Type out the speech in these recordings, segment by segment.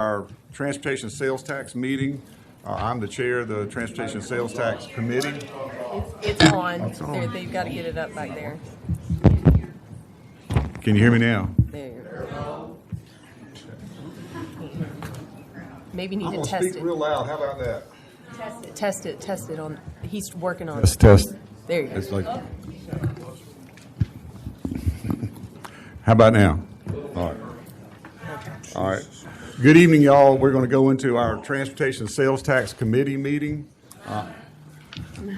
Our transportation sales tax meeting. I'm the chair of the transportation sales tax committee. It's on. They've got to get it up back there. Can you hear me now? There. Maybe need I'm to going to test speak it. real loud. How about that? Test it on. He's working on Let's it. test. There you go. It's like. How about now? All right. All right. Good evening, y'all. We're going to go into our transportation sales tax committee meeting. We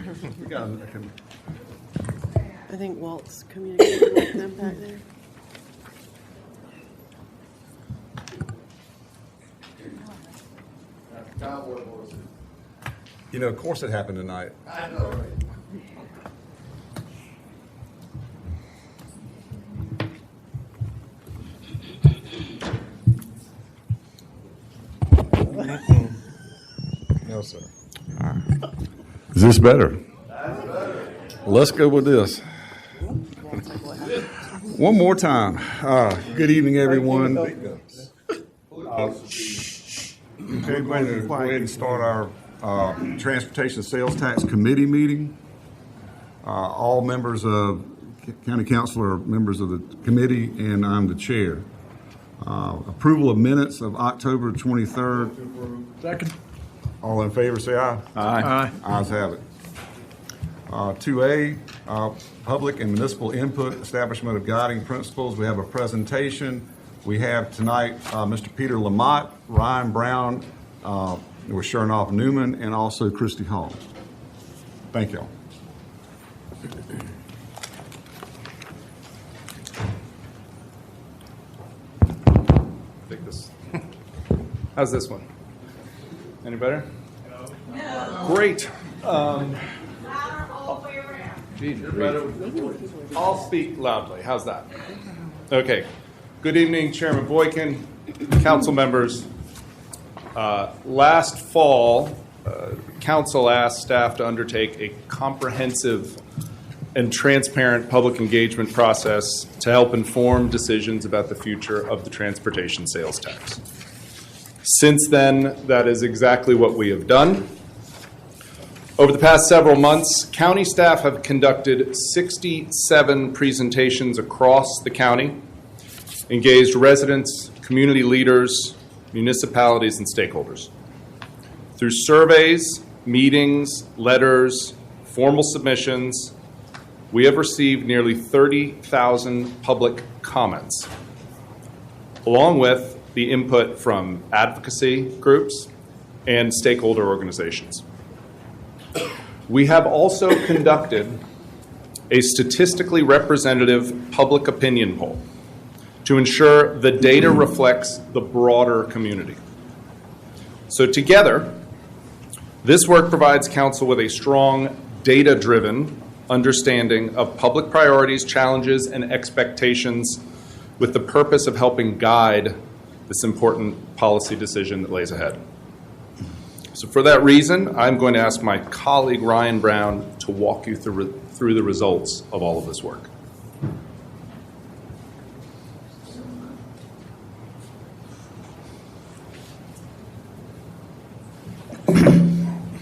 got I think Walt's communicating with them back there. You know, of course it happened tonight. I know, right? No, sir. All right. Is this better? Let's go with this. One more time. Good evening, everyone. Okay, go ahead and start our transportation sales tax committee meeting. All members of county council are members of the committee, and I'm the chair. Approval of minutes of October 23rd. Second. All in favor, say aye. Aye. Ayes have it. 2A, public and municipal input, establishment of guiding principles. We have a presentation. We have tonight Mr. Peter Lamott, Ryan Brown, with Shernoff Newman, and also Christy Hall. Thank y'all. Take this. How's this one? Any better? No. Great. I'll speak loudly. How's that? Okay. Good evening, Chairman Boykin, council members. Last fall, council asked staff to undertake a comprehensive and transparent public engagement process to help inform decisions about the future of the transportation sales tax. Since then, that is exactly what we have done. Over the past several months, county staff have conducted 67 presentations across the county, engaged residents, community leaders, municipalities, and stakeholders. Through surveys, meetings, letters, formal submissions, we have received nearly 30,000 public comments, along with the input from advocacy groups and stakeholder organizations. We have also conducted a statistically representative public opinion poll to ensure the data reflects the broader community. So together, this work provides council with a strong, data-driven understanding of public priorities, challenges, and expectations with the purpose of helping guide this important policy decision that lays ahead. So for that reason, I'm going to ask my colleague Ryan Brown to walk you through the results of all of this work.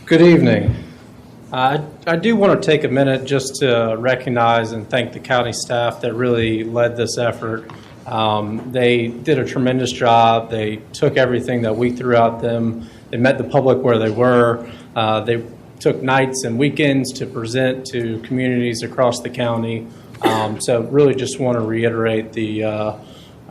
Good evening. I do want to take a minute just to recognize and thank the county staff that really led this effort. They did a tremendous job. They took everything that we threw at them. They met the public where they were. They took nights and weekends to present to communities across the county. So really just want to reiterate the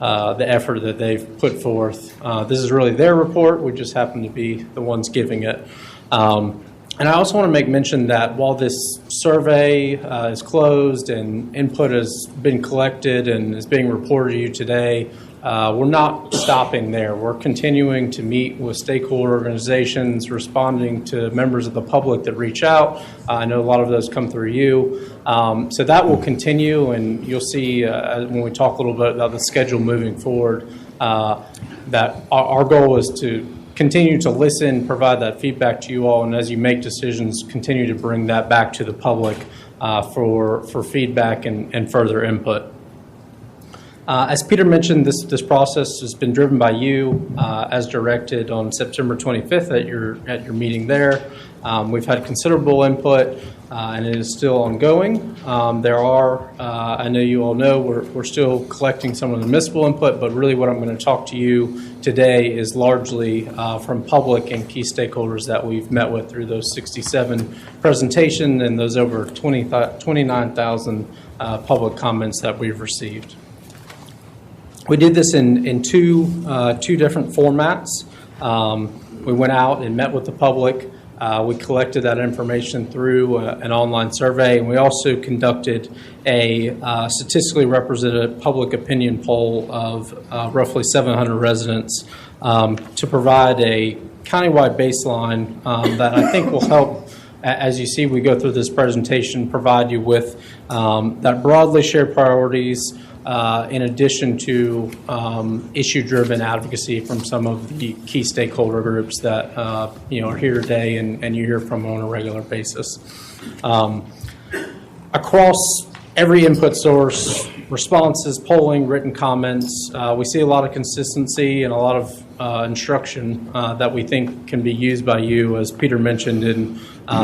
effort that they've put forth. This is really their report. We just happen to be the ones giving it. And I also want to make mention that while this survey is closed and input has been collected and is being reported to you today, we're not stopping there. We're continuing to meet with stakeholder organizations, responding to members of the public that reach out. I know a lot of those come through you. So that will continue, and you'll see when we talk a little bit about the schedule moving forward, that our goal is to continue to listen, provide that feedback to you all, and as you make decisions, continue to bring that back to the public for feedback and further input. As Peter mentioned, this process has been driven by you as directed on September 25th at your meeting there. We've had considerable input, and it is still ongoing. There are, I know you all know, we're still collecting some of the municipal input, but really what I'm going to talk to you today is largely from public and key stakeholders that we've met with through those 67 presentations and those over 29,000 public comments that we've received. We did this in two different formats. We went out and met with the public. We collected that information through an online survey, and we also conducted a statistically representative public opinion poll of roughly 700 residents to provide a countywide baseline that I think will help, as you see we go through this presentation, provide you with that broadly shared priorities, in addition to issue-driven advocacy from some of the key stakeholder groups that are here today and you hear from on a regular basis. Across every input source, responses, polling, written comments, we see a lot of consistency and a lot of instruction that we think can be used by you, as Peter mentioned, in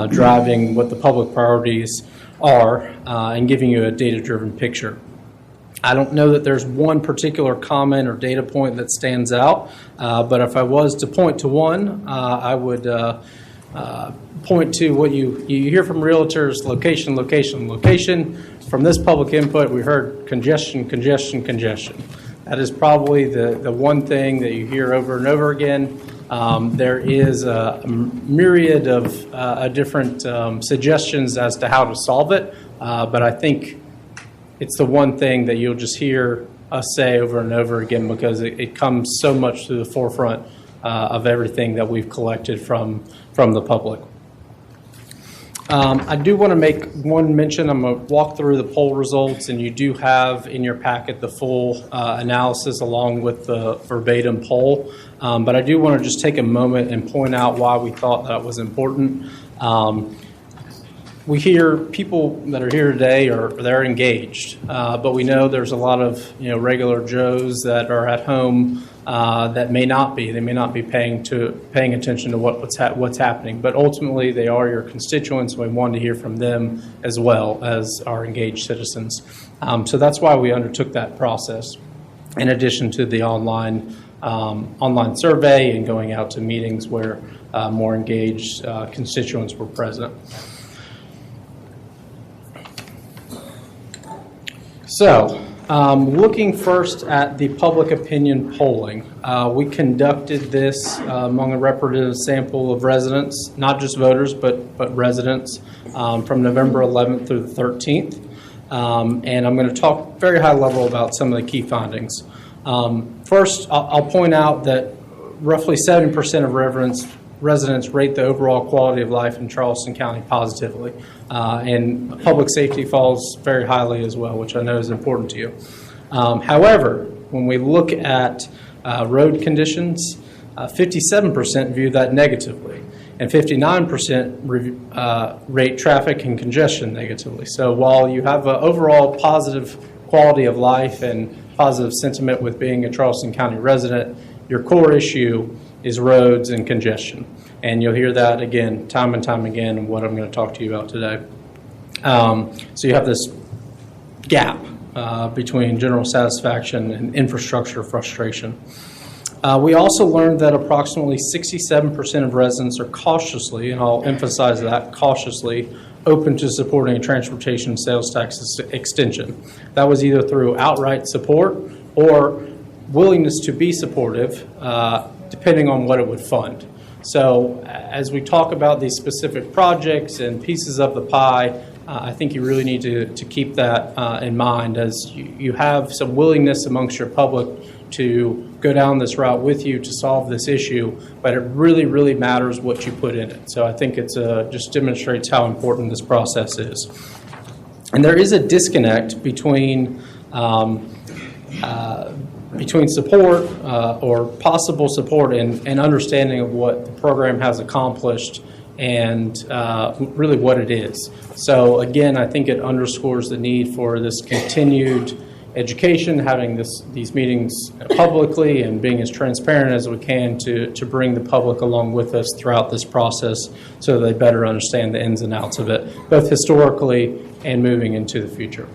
driving what the public priorities are and giving you a data-driven picture. I don't know that there's one particular comment or data point that stands out, but if I was to point to one, I would point to what you hear from realtors: location, location, location. From this public input, we heard congestion, congestion, congestion. That is probably the one thing that you hear over and over again. There is a myriad of different suggestions as to how to solve it, but I think it's the one thing that you'll just hear us say over and over again because it comes so much to the forefront of everything that we've collected from the public. I do want to make one mention. I'm going to walk through the poll results, and you do have in your packet the full analysis along with the verbatim poll. But I do want to just take a moment and point out why we thought that was important. We hear people that are here today they're engaged, but we know there's a lot of regular Joes that are at home that may not be. They may not be paying attention to what's happening. But ultimately, they are your constituents, and we want to hear from them as well as our engaged citizens. So that's why we undertook that process, in addition to the online survey and going out to meetings where more engaged constituents were present. So, looking first at the public opinion polling, we conducted this among a representative sample of residents, not just voters, but residents, from November 11th through the 13th. And I'm going to talk very high level about some of the key findings. First, I'll point out that roughly 70% of residents rate the overall quality of life in Charleston County positively. And public safety falls very highly as well, which I know is important to you. However, when we look at road conditions, 57% view that negatively, and 59% rate traffic and congestion negatively. So while you have an overall positive quality of life and positive sentiment with being a Charleston County resident, your core issue is roads and congestion. And you'll hear that again, time and time again, in what I'm going to talk to you about today. So you have this gap between general satisfaction and infrastructure frustration. We also learned that approximately 67% of residents are cautiously, and I'll emphasize that, cautiously, open to supporting a transportation sales tax extension. That was either through outright support or willingness to be supportive, depending on what it would fund. So as we talk about these specific projects and pieces of the pie, I think you really need to keep that in mind, as you have some willingness amongst your public to go down this route with you to solve this issue, but it really, really matters what you put in it. So I think it's just demonstrates how important this process is. And there is a disconnect between support or possible support and understanding of what the program has accomplished and really what it is. So again, I think it underscores the need for this continued education, having these meetings publicly, and being as transparent as we can to bring the public along with us throughout this process so they better understand the ins and outs of it, both historically and moving into the future.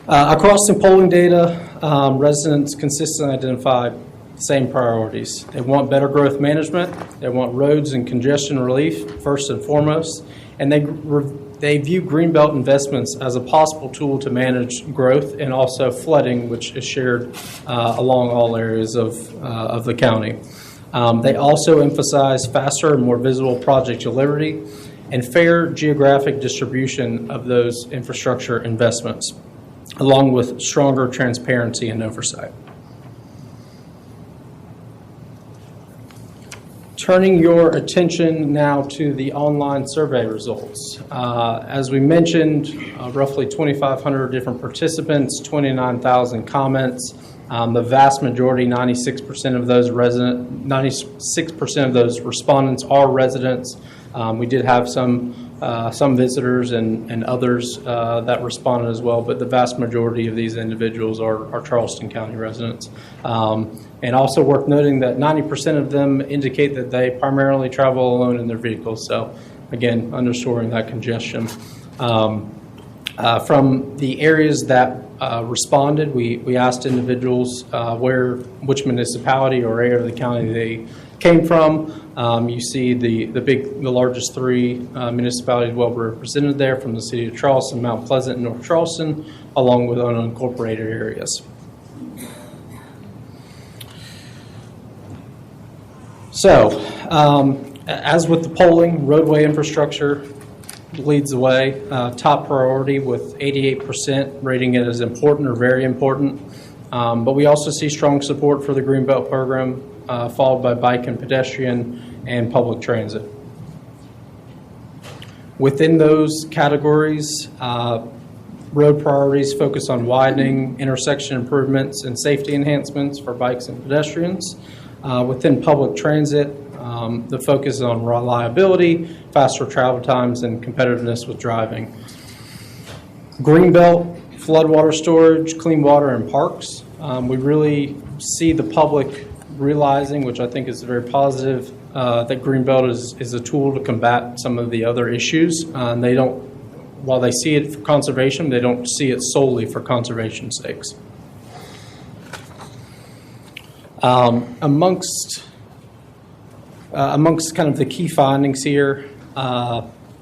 Across the polling data, residents consistently identify the same priorities. They want better growth management, they want roads and congestion relief first and foremost, and they view Greenbelt investments as a possible tool to manage growth and also flooding, which is shared along all areas of the county. They also emphasize faster and more visible project delivery and fair geographic distribution of those infrastructure investments, along with stronger transparency and oversight. Turning your attention now to the online survey results. As we mentioned, roughly 2,500 different participants, 29,000 comments. The vast majority, 96% of those 96% of those respondents are residents. We did have some visitors and others that responded as well, but the vast majority of these individuals are Charleston County residents. And also worth noting that 90% of them indicate that they primarily travel alone in their vehicles. So again, underscoring that congestion. From the areas that responded, we asked individuals which municipality or area of the county they came from. You see the largest three municipalities well represented there, from the city of Charleston, Mount Pleasant, and North Charleston, along with unincorporated areas. So, as with the polling, roadway infrastructure leads the way, top priority with 88% rating it as important or very important. But we also see strong support for the Greenbelt program, followed by bike and pedestrian and public transit. Within those categories, road priorities focus on widening, intersection improvements, and safety enhancements for bikes and pedestrians. Within public transit, the focus is on reliability, faster travel times, and competitiveness with driving. Greenbelt, floodwater storage, clean water, and parks. We really see the public realizing, which I think is very positive, that Greenbelt is a tool to combat some of the other issues. And they don't, while they see it for conservation, they don't see it solely for conservation's sakes. Amongst kind of the key findings here,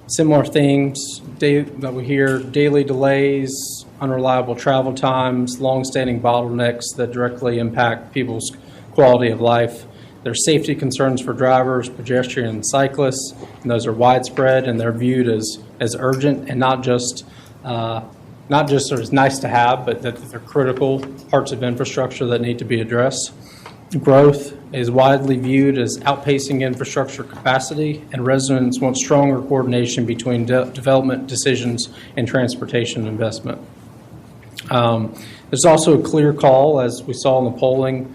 similar themes that we hear: daily delays, unreliable travel times, long-standing bottlenecks that directly impact people's quality of life. There's safety concerns for drivers, pedestrians, and cyclists, and those are widespread, and they're viewed as urgent and not just sort of nice to have, but that they're critical parts of infrastructure that need to be addressed. Growth is widely viewed as outpacing infrastructure capacity, and residents want stronger coordination between development decisions and transportation investment. There's also a clear call, as we saw in the polling,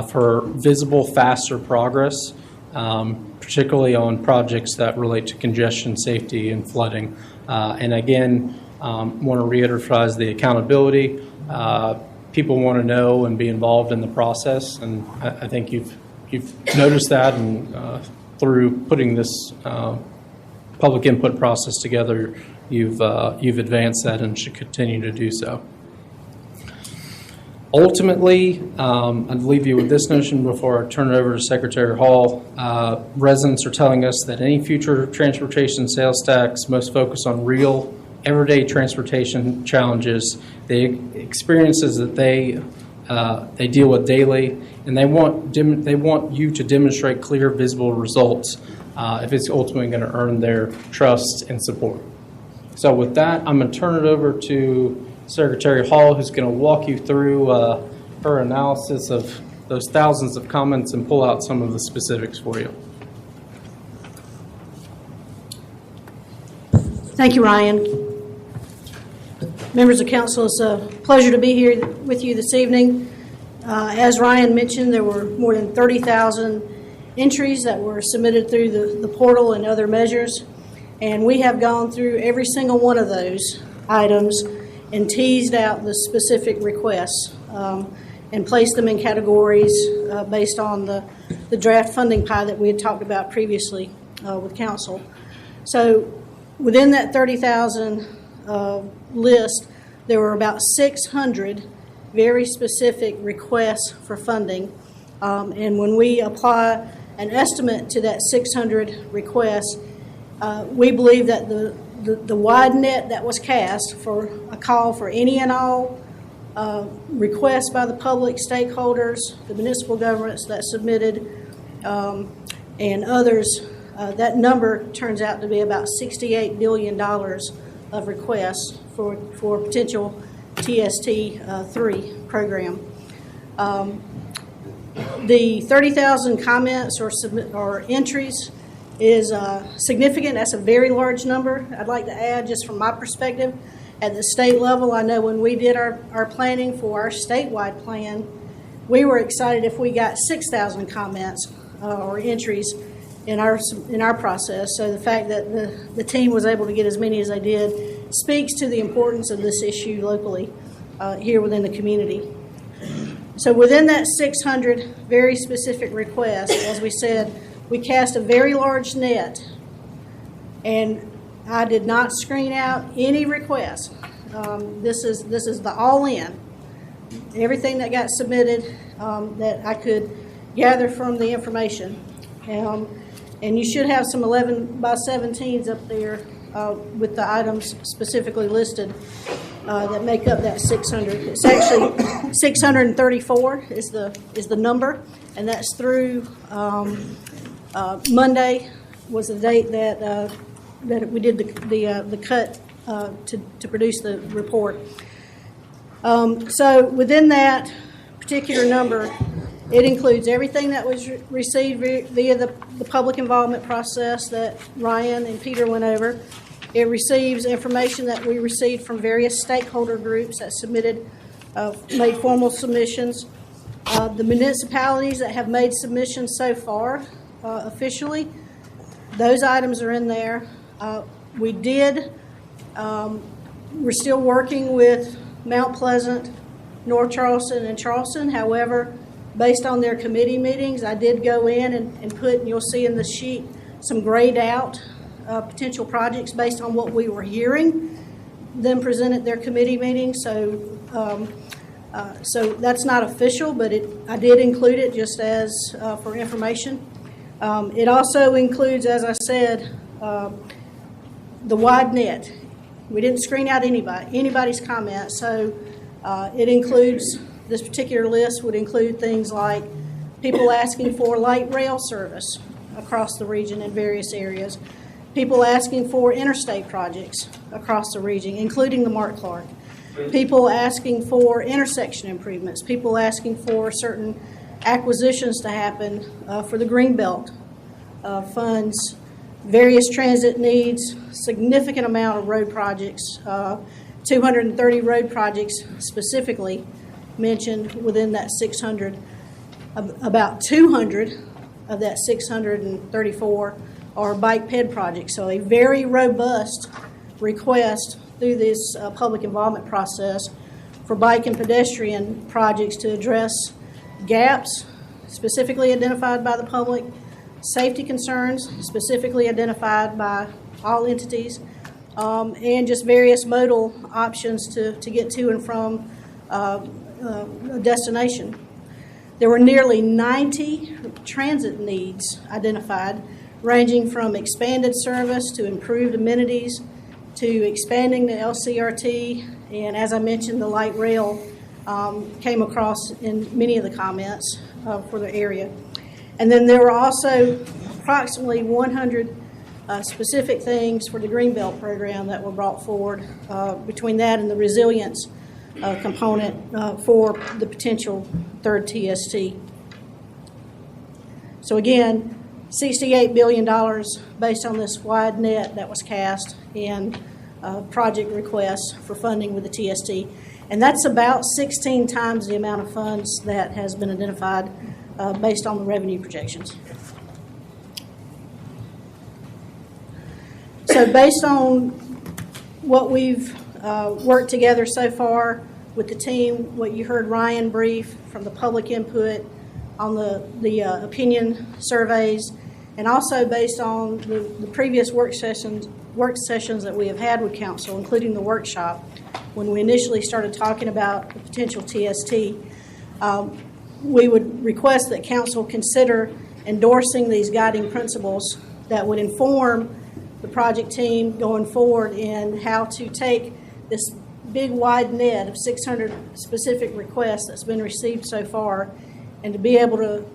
for visible, faster progress, particularly on projects that relate to congestion, safety, and flooding. And again, want to reemphasize the accountability. People want to know and be involved in the process, and I think you've noticed that, and through putting this public input process together, you've advanced that and should continue to do so. Ultimately, I'd leave you with this notion before I turn it over to Secretary Hall. Residents are telling us that any future transportation sales tax must focus on real, everyday transportation challenges, the experiences that they deal with daily, and they want you to demonstrate clear, visible results if it's ultimately going to earn their trust and support. So with that, I'm going to turn it over to Secretary Hall, who's going to walk you through her analysis of those thousands of comments and pull out some of the specifics for you. Thank you, Ryan. Members of council, it's a pleasure to be here with you this evening. As Ryan mentioned, there were more than 30,000 entries that were submitted through the portal and other measures, and we have gone through every single one of those items and teased out the specific requests and placed them in categories based on the draft funding pie that we had talked about previously with council. So within that 30,000 list, there were about 600 very specific requests for funding. And when we apply an estimate to that 600 requests, we believe that the wide net that was cast for a call for any and all requests by the public stakeholders, the municipal governments that submitted, and others, that number turns out to be about $68 billion of requests for potential TST-3 program. The 30,000 comments or entries is significant. That's a very large number. I'd like to add, just from my perspective, at the state level, I know when we did our planning for our statewide plan, we were excited if we got 6,000 comments or entries in our process. So the fact that the team was able to get as many as they did speaks to the importance of this issue locally here within the community. So within that 600 very specific requests, as we said, we cast a very large net, and I did not screen out any requests. This is the all-in, everything that got submitted that I could gather from the information. And you should have some 11 by 17s up there with the items specifically listed that make up that 600. It's actually 634 is the number, and that's through Monday was the date that we did the cut to produce the report. So within that particular number, it includes everything that was received via the public involvement process that Ryan and Peter went over. It receives information that we received from various stakeholder groups that submitted, made formal submissions. The municipalities that have made submissions so far officially, those items are in there. We're still working with Mount Pleasant, North Charleston, and Charleston. However, based on their committee meetings, I did go in and put, and you'll see in the sheet, some grayed out potential projects based on what we were hearing them present at their committee meetings. So that's not official, but I did include it just as for information. It also includes, as I said, the wide net. We didn't screen out anybody's comments, so it includes, this particular list would include things like people asking for light rail service across the region in various areas, people asking for interstate projects across the region, including the Mark Clark, people asking for intersection improvements, people asking for certain acquisitions to happen for the Greenbelt funds, various transit needs, significant amount of road projects, 230 road projects specifically mentioned within that 600. About 200 of that 634 are bike ped projects. So a very robust request through this public involvement process for bike and pedestrian projects to address gaps specifically identified by the public, safety concerns specifically identified by all entities, and just various modal options to get to and from a destination. There were nearly 90 transit needs identified, ranging from expanded service to improved amenities to expanding the LCRT, and as I mentioned, the light rail came across in many of the comments for the area. And then there were also approximately 100 specific things for the Greenbelt program that were brought forward between that and the resilience component for the potential third TST. So again, $68 billion based on this wide net that was cast in project requests for funding with the TST. And that's about 16 times the amount of funds that has been identified based on the revenue projections. So based on what we've worked together so far with the team, what you heard Ryan brief from the public input on the opinion surveys, and also based on the previous work sessions that we have had with council, including the workshop, when we initially started talking about the potential TST, we would request that council consider endorsing these guiding principles that would inform the project team going forward in how to take this big wide net of 600 specific requests that's been received so far, and to be able to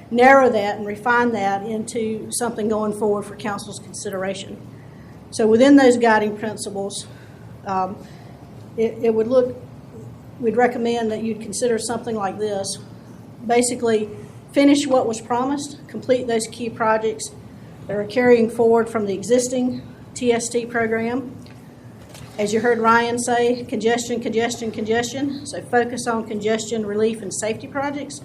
narrow that and refine that into something going forward for council's consideration. So within those guiding principles, it would look, we'd recommend that you'd consider something like this. Basically, finish what was promised, complete those key projects that are carrying forward from the existing TST program. As you heard Ryan say, congestion, congestion, congestion. So focus on congestion relief and safety projects,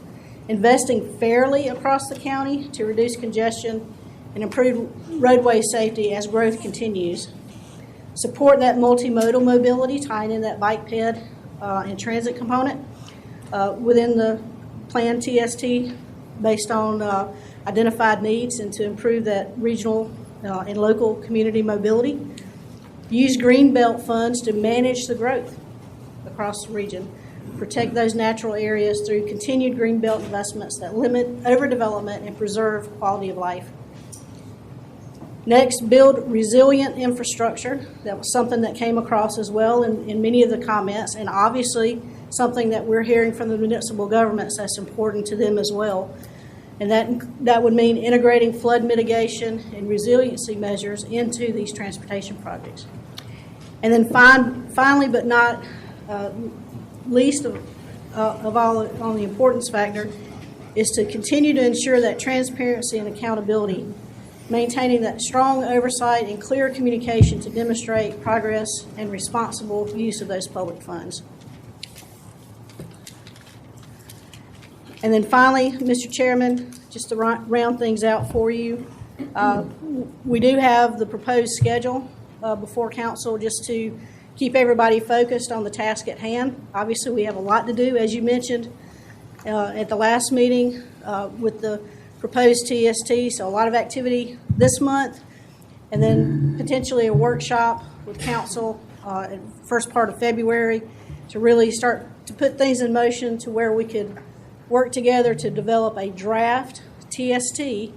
investing fairly across the county to reduce congestion and improve roadway safety as growth continues. Support that multimodal mobility, tying in that bike ped and transit component within the planned TST based on identified needs, and to improve that regional and local community mobility. Use Greenbelt funds to manage the growth across the region. Protect those natural areas through continued Greenbelt investments that limit overdevelopment and preserve quality of life. Next, build resilient infrastructure. That was something that came across as well in many of the comments, and obviously something that we're hearing from the municipal governments that's important to them as well. And that would mean integrating flood mitigation and resiliency measures into these transportation projects. And then finally, but not least of all on the importance factor, is to continue to ensure that transparency and accountability, maintaining that strong oversight and clear communication to demonstrate progress and responsible use of those public funds. And then finally, Mr. Chairman, just to round things out for you, we do have the proposed schedule before council just to keep everybody focused on the task at hand. Obviously, we have a lot to do, as you mentioned at the last meeting with the proposed TST, so a lot of activity this month, and then potentially a workshop with council in first part of February to really start to put things in motion to where we could work together to develop a draft TST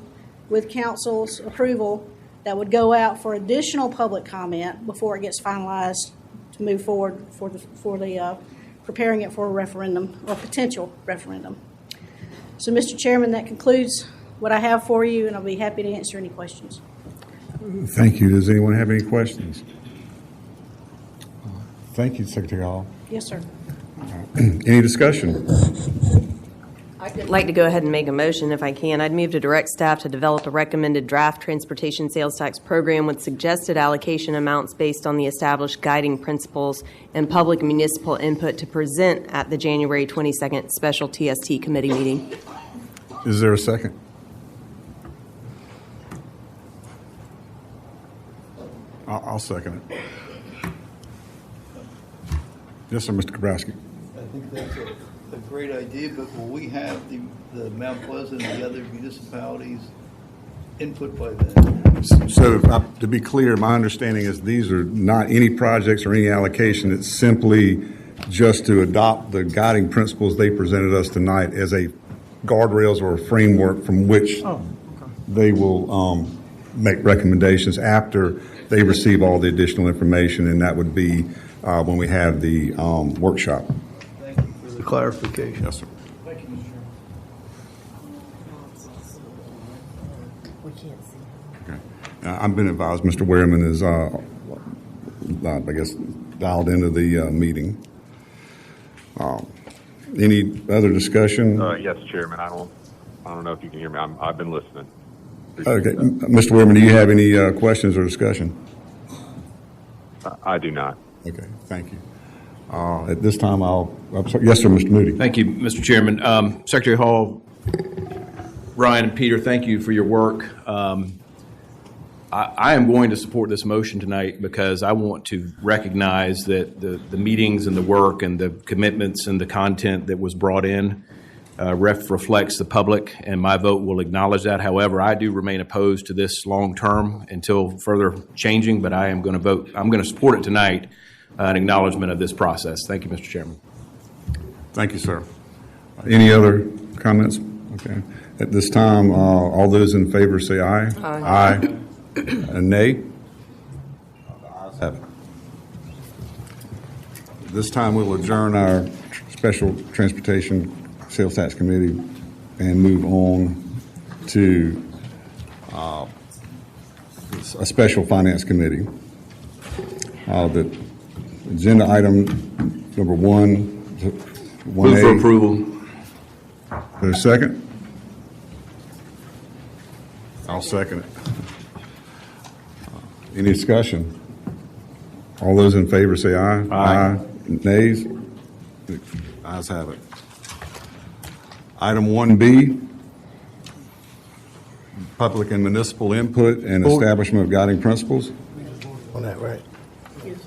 with council's approval that would go out for additional public comment before it gets finalized to move forward for the preparing it for a referendum or potential referendum. So, Mr. Chairman, that concludes what I have for you, and I'll be happy to answer any questions. Thank you. Does anyone have any questions? Thank you, Secretary Hall. Yes, sir. Any discussion? I'd like to go ahead and make a motion if I can. I'd move to direct staff to develop a recommended draft transportation sales tax program with suggested allocation amounts based on the established guiding principles and public municipal input to present at the January 22nd special TST committee meeting. Is there a second? I'll second it. Yes, sir, Mr. Kabrowski. I think that's a great idea, but will we have the Mount Pleasant and the other municipalities input by then? So to be clear, my understanding is these are not any projects or any allocation. It's simply just to adopt the guiding principles they presented us tonight as a guardrails or a framework from which they will make recommendations after they receive all the additional information, and that would be when we have the workshop. Thank you for the clarification. Yes, sir. Thank you, Mr. Chairman. We can't see. Okay. I've been advised Mr. Wehrman is, I guess, dialed into the meeting. Any other discussion? Yes, Chairman. I don't know if you can hear me. I've been listening. Okay, Mr. Wehrman, do you have any questions or discussion? I do not. Okay, thank you. At this time, yes, sir, Mr. Moody. Thank you, Mr. Chairman. Secretary Hall, Ryan, and Peter, thank you for your work. I am going to support this motion tonight because I want to recognize that the meetings and the work and the commitments and the content that was brought in reflects the public, and my vote will acknowledge that. However, I do remain opposed to this long term until further changing, but I am going to vote. I'm going to support it tonight in acknowledgement of this process. Thank you, Mr. Chairman. Thank you, sir. Any other comments? Okay. At this time, all those in favor say aye. Aye. And nay? The ayes have it. This time, we'll adjourn our Special Transportation Sales Tax Committee and move on to a Special Finance Committee. The agenda item number 1A. Move for approval. There's a second? I'll second it. Any discussion? All those in favor say aye. Aye. Nays? The ayes have it. Item 1B, public and municipal input and establishment of guiding principles. On that, right?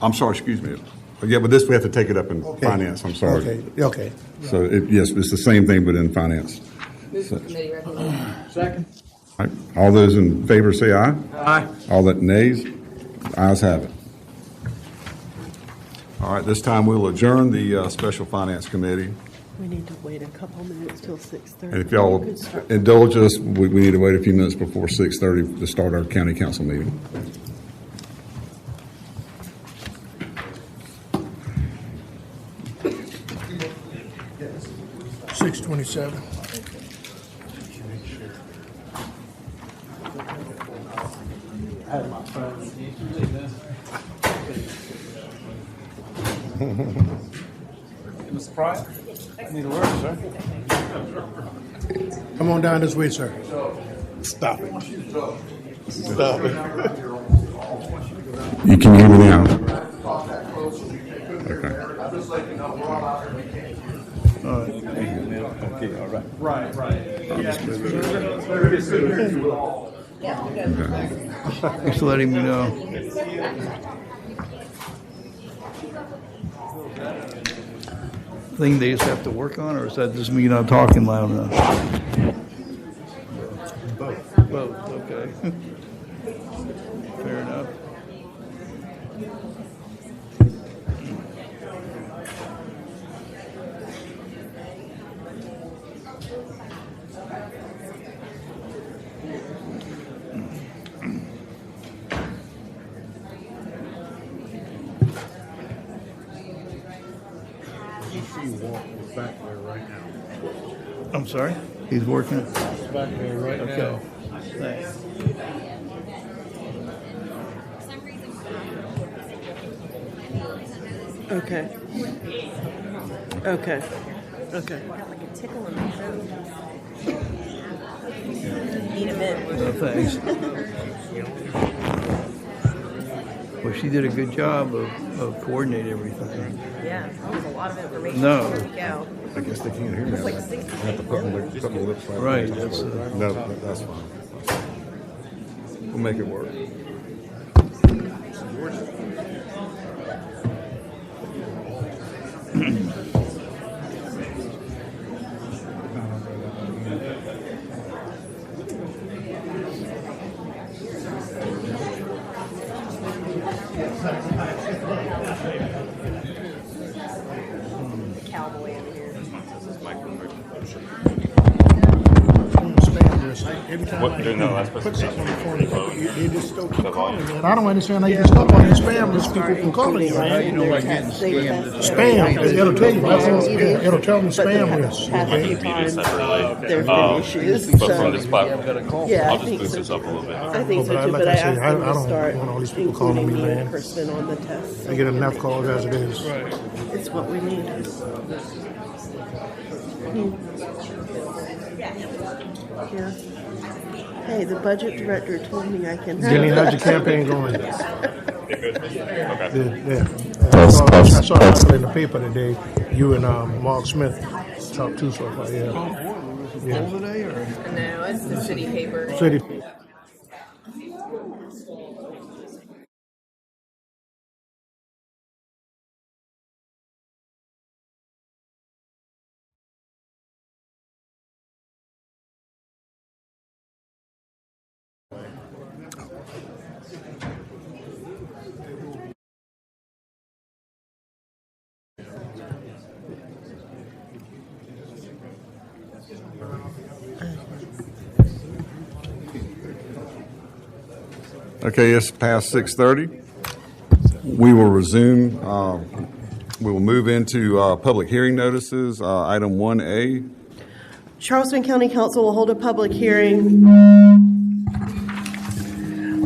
I'm sorry, excuse me. Yeah, but this, we have to take it up in finance, I'm sorry. Okay, okay. So, yes, it's the same thing, but in finance. Move for committee recommendation. Second. All right. All those in favor say aye. Aye. All that nays, ayes have it. All right, this time we'll adjourn the Special Finance Committee. We need to wait a couple minutes till 6:30. And if y'all indulge us, we need to wait a few minutes before 6:30 to start our county council meeting. $6.27. Mr. Pryor? Need a word, sir? Come on down this way, sir. Stop it. Stop it. You can hear me now. Okay. Just letting me know. Thing they just have to work on, or is that just me not talking loud enough? Both, okay. Fair enough. I'm sorry? He's working? Back there right Okay. now. Thanks. Okay. Okay. Okay. Eat a minute. No, thanks. Well, she did a good job of coordinating everything. Yeah, that was a lot of information. No. Go. I guess they can't hear me. It's like I 60. have to put my lips right. Right, on top that's, of it. No, that's fine. We'll make it work. Cowboy over here. Every time What, I during the last put something on the phone, they just still keep The calling volume. me. And I don't understand how you get stuck on the spam list, people from calling you. You know, like getting scammed. Spam, it'll tell you, that's all spam. It'll tell me spam list. Half the You just time, separately. there's been issues, But from so, this platform, yeah, I'll I just think boost this so. up a little bit. I think so But too, like but I I say, asked them I to don't start want all these people calling including me, me man. person on the test. I get enough calls as it is. It's what we need. Yeah. Hey, the budget director told me I can. Jenny, how's your campaign going? Okay. Yeah. I saw an article in the paper today, you and Mark Smith talked too, so I thought, yeah. No, it's the city paper. City. Okay, it's past 6:30. We will resume. We will move into public hearing notices. Item 1A. Charleston County Council will hold a public hearing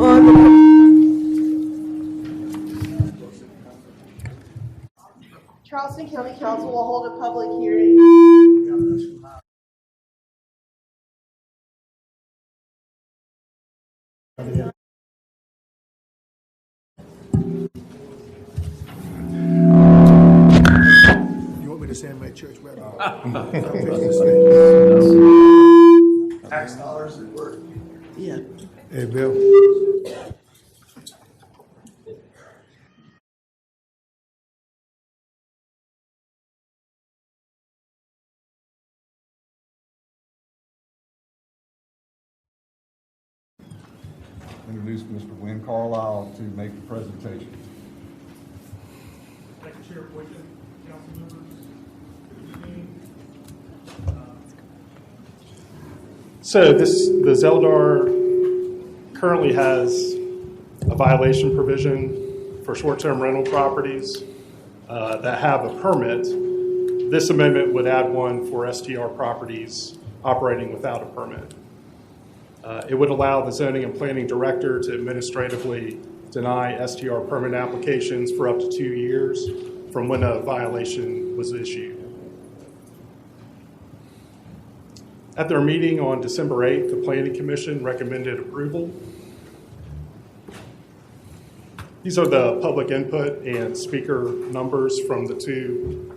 on the Charleston County Council will hold a public hearing. You want me to send my church rep? Tax dollars at work. Yeah. Hey, Bill. Introduce Mr. Wynn Carlisle to make the presentation. Thank you, Chair Boykin, council members. Good evening. So the Zeldar currently has a violation provision for short-term rental properties that have a permit. This amendment would add one for STR properties operating without a permit. It would allow the zoning and planning director to administratively deny STR permit applications for up to 2 years from when a violation was issued. At their meeting on December 8th, the Planning Commission recommended approval. These are the public input and speaker numbers from the 2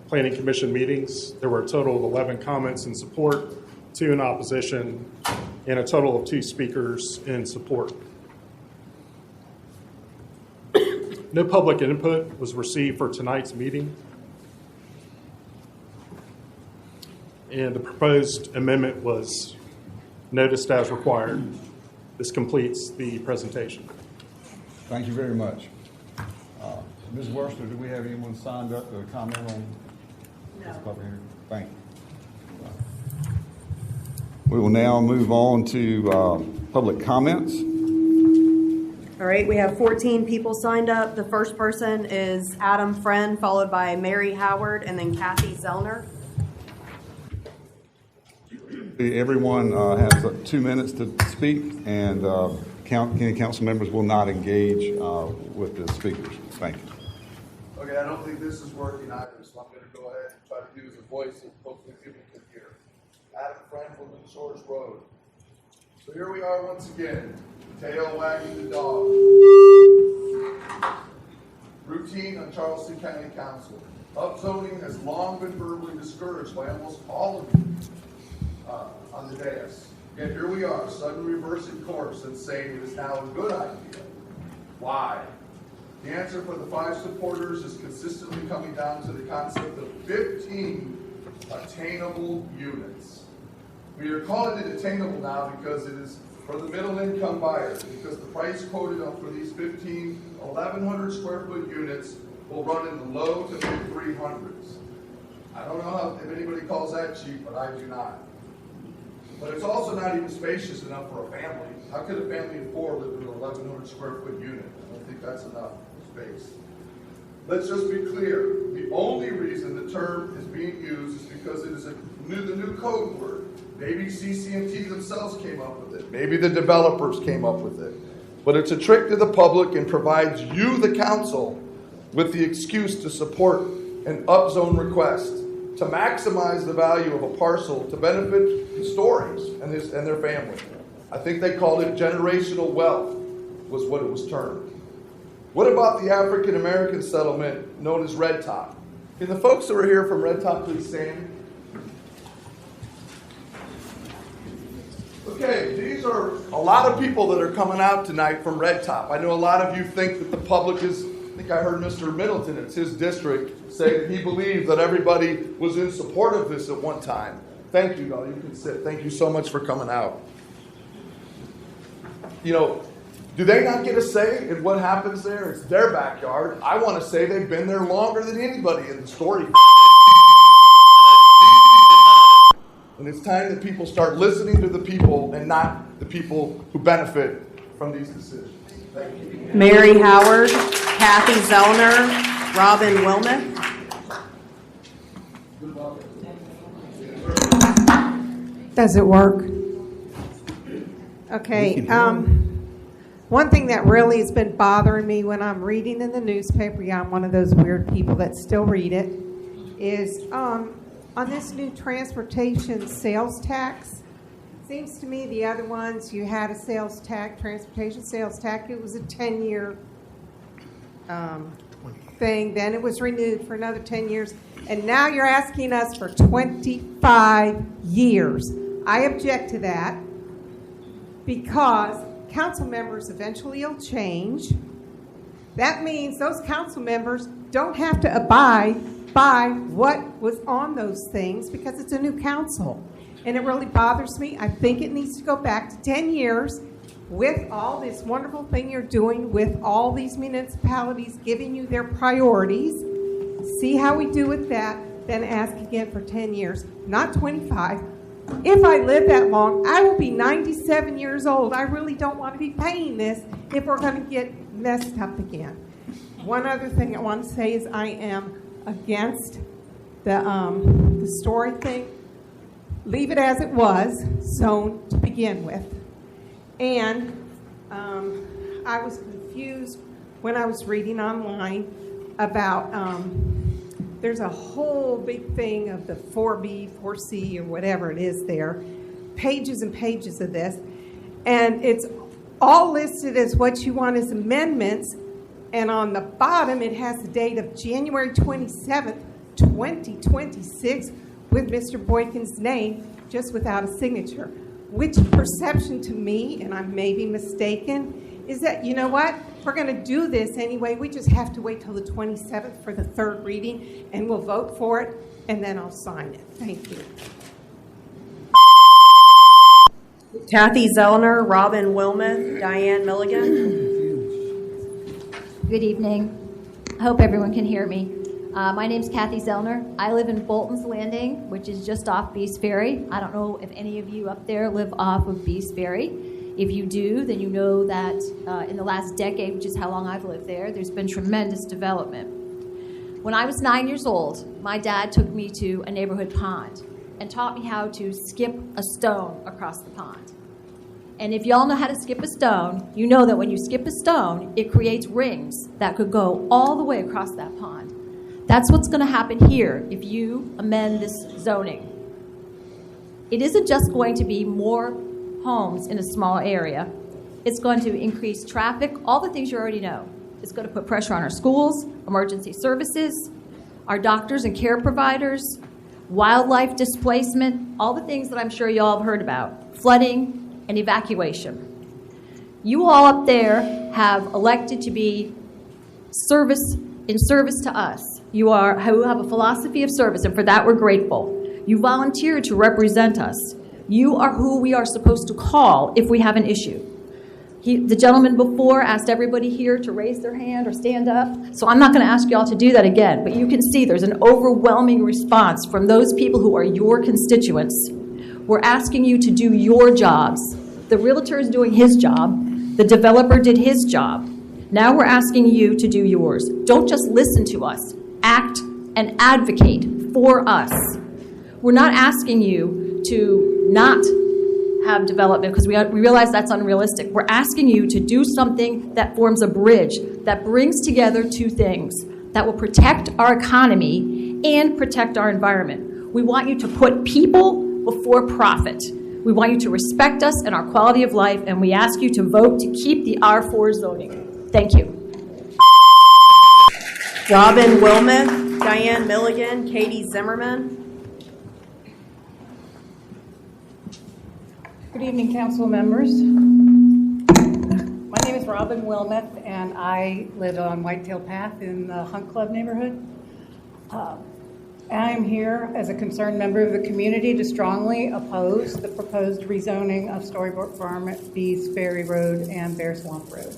Planning Commission meetings. There were a total of 11 comments in support, 2 in opposition, and a total of 2 speakers in support. No public input was received for tonight's meeting. And the proposed amendment was noticed as required. This completes the presentation. Thank you very much. Ms. Worcester, do we have anyone signed up to comment on this public hearing? Thank you. We will now move on to public comments. All right, we have 14 people signed up. The first person is Adam Friend, followed by Mary Howard, and then Kathy Zellner. Everyone has 2 minutes to speak, and county council members will not engage with the speakers. Thank you. Okay, I don't think this is working either, so I'm going to go ahead and try to use a voice that hopefully people can hear. Adam Friend from the Shores Road. So here we are once again, tail wagging the dog. Routine on Charleston County Council. Upzoning has long been verbally discouraged by almost all of you on the dais. Yet here we are, suddenly reversing course and saying it is now a good idea. Why? The answer for the 5 supporters is consistently coming down to the concept of 15 attainable units. We are calling it attainable now because it is for the middle income buyers, because the price quoted for these 15 1,100 square foot units will run in the low to mid 300s. I don't know if anybody calls that cheap, but I do not. But it's also not even spacious enough for a family. How could a family of 4 live in an 1,100 square foot unit? I don't think that's enough space. Let's just be clear. The only reason the term is being used is because it is the new code word. Maybe CC&T themselves came up with it. Maybe the developers came up with it. But it's a trick to the public and provides you, the council, with the excuse to support an upzone request to maximize the value of a parcel to benefit the Stories and their family. I think they called it generational wealth, was what it was termed. What about the African American settlement known as Red Top? Can the folks that are here from Red Top please stand? Okay, these are a lot of people that are coming out tonight from Red Top. I know a lot of you think that the public is, I think I heard Mr. Middleton, it's his district, say that he believed that everybody was in support of this at one time. Thank you, y'all. You can sit. Thank you so much for coming out. You know, do they not get a say in what happens there? It's their backyard. I want to say they've been there longer than anybody in the Story family. And it's time that people start listening to the people and not the people who benefit from these decisions. Mary Howard, Kathy Zellner, Robin Wilmeth. Does it work? Okay. One thing that really has been bothering me when I'm reading in the newspaper, yeah, I'm one of those weird people that still read it, is on this new transportation sales tax. Seems to me the other ones, you had a sales tax, transportation sales tax, it was a 10-year thing. Then it was renewed for another 10 years. And now you're asking us for 25 years. I object to that because council members eventually will change. That means those council members don't have to abide by what was on those things because it's a new council. And it really bothers me. I think it needs to go back to 10 years with all this wonderful thing you're doing with all these municipalities giving you their priorities. See how we do with that, then ask again for 10 years, not 25. If I live that long, I will be 97 years old. I really don't want to be paying this if we're going to get messed up again. One other thing I want to say is I am against the story thing. Leave it as it was, zoned to begin with. And I was confused when I was reading online about there's a whole big thing of the 4B, 4C, or whatever it is there, pages and pages of this, and it's all listed as what you want as amendments, and on the bottom it has the date of January 27th, 2026, with Mr. Boykin's name, just without a signature, which perception to me, and I may be mistaken, is that, you know what, we're going to do this anyway, we just have to wait till the 27th for the third reading, and we'll vote for it, and then I'll sign it. Thank you. Kathy Zellner, Robin Wilmeth, Diane Milligan. Good evening. I hope everyone can hear me. My name's Kathy Zellner. I live in Bolton's Landing, which is just off Beast Ferry. I don't know if any of you up there live off of Beast Ferry. If you do, then you know that in the last decade, which is how long I've lived there, there's been tremendous development. When I was 9 years old, my dad took me to a neighborhood pond and taught me how to skip a stone across the pond. And if y'all know how to skip a stone, you know that when you skip a stone, it creates rings that could go all the way across that pond. That's what's going to happen here if you amend this zoning. It isn't just going to be more homes in a small area. It's going to increase traffic, all the things you already know. It's going to put pressure on our schools, emergency services, our doctors and care providers, wildlife displacement, all the things that I'm sure you all have heard about, flooding and evacuation. You all up there have elected to be in service to us. You have a philosophy of service, and for that we're grateful. You volunteered to represent us. You are who we are supposed to call if we have an issue. The gentleman before asked everybody here to raise their hand or stand up, so I'm not going to ask you all to do that again, but you can see there's an overwhelming response from those people who are your constituents. We're asking you to do your jobs. The realtor is doing his job. The developer did his job. Now we're asking you to do yours. Don't just listen to us. Act and advocate for us. We're not asking you to not have development because we realize that's unrealistic. We're asking you to do something that forms a bridge, that brings together two things, that will protect our economy and protect our environment. We want you to put people before profit. We want you to respect us and our quality of life, and we ask you to vote to keep the R4 zoning. Thank you. Robin Wilmeth, Diane Milligan, Katie Zimmerman. Good evening, council members. My name is Robin Wilmeth, and I live on Whitetail Path in the Hunt Club neighborhood. I am here as a concerned member of the community to strongly oppose the proposed rezoning of Storyboard Farm at Bees Ferry Road and Bear Swamp Road.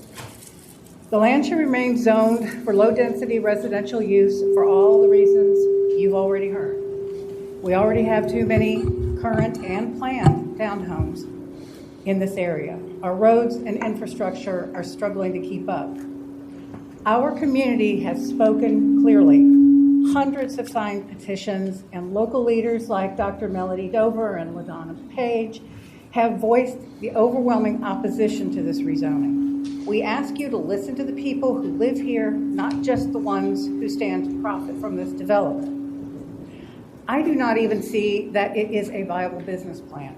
The land should remain zoned for low-density residential use for all the reasons you've already heard. We already have too many current and planned townhomes in this area. Our roads and infrastructure are struggling to keep up. Our community has spoken clearly. Hundreds have signed petitions, and local leaders like Dr. Melody Dover and LaDonna Page have voiced the overwhelming opposition to this rezoning. We ask you to listen to the people who live here, not just the ones who stand to profit from this development. I do not even see that it is a viable business plan.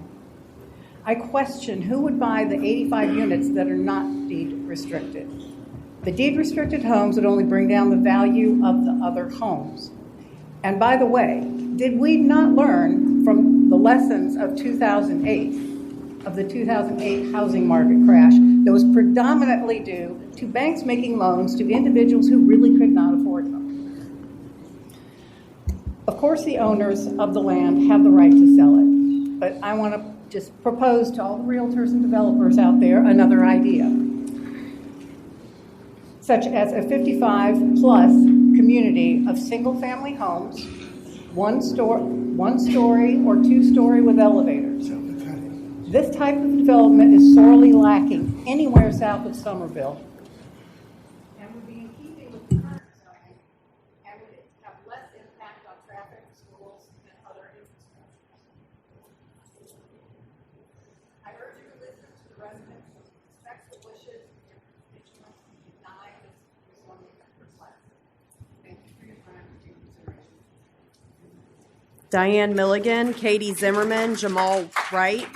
I question who would buy the 85 units that are not deed restricted. The deed restricted homes would only bring down the value of the other homes. And by the way, did we not learn from the lessons of 2008, of the 2008 housing market crash that was predominantly due to banks making loans to individuals who really could not afford them? Of course, the owners of the land have the right to sell it, but I want to just propose to all the realtors and developers out there another idea, such as a 55-plus community of single-family homes, one story or two-story with elevators. This type of development is sorely lacking anywhere south of Somerville, and would be in keeping with the current zoning, and would have less impact on traffic, schools, and other infrastructure. I urge you to listen to the residents, respect the wishes of your constituents, and deny this rezoning request. Thank you for your time and your consideration. Diane Milligan, Katie Zimmerman, Jamal Wright.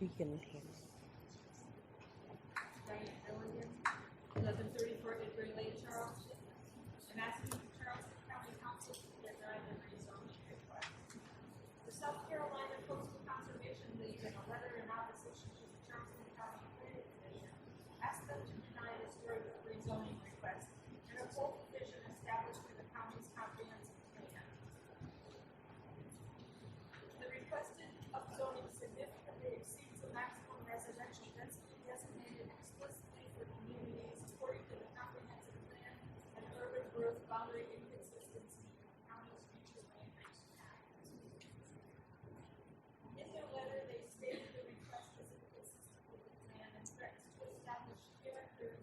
You can hear. Diane Milligan, 1134 Edgar Lane, Charleston. I'm asking the Charleston County Council to deny the rezoning request. The South Carolina Coastal Conservation League, in a letter in opposition to the Charleston County Planning Commission, asked them to deny this rezoning request and uphold the vision established in the county's comprehensive plan. The requested upzoning significantly exceeds the maximum residential density designated explicitly for communities according to the comprehensive plan and urban growth boundary inconsistency in the county's future land use map. In their letter, they stated the request is inconsistent with the plan and threatens the established character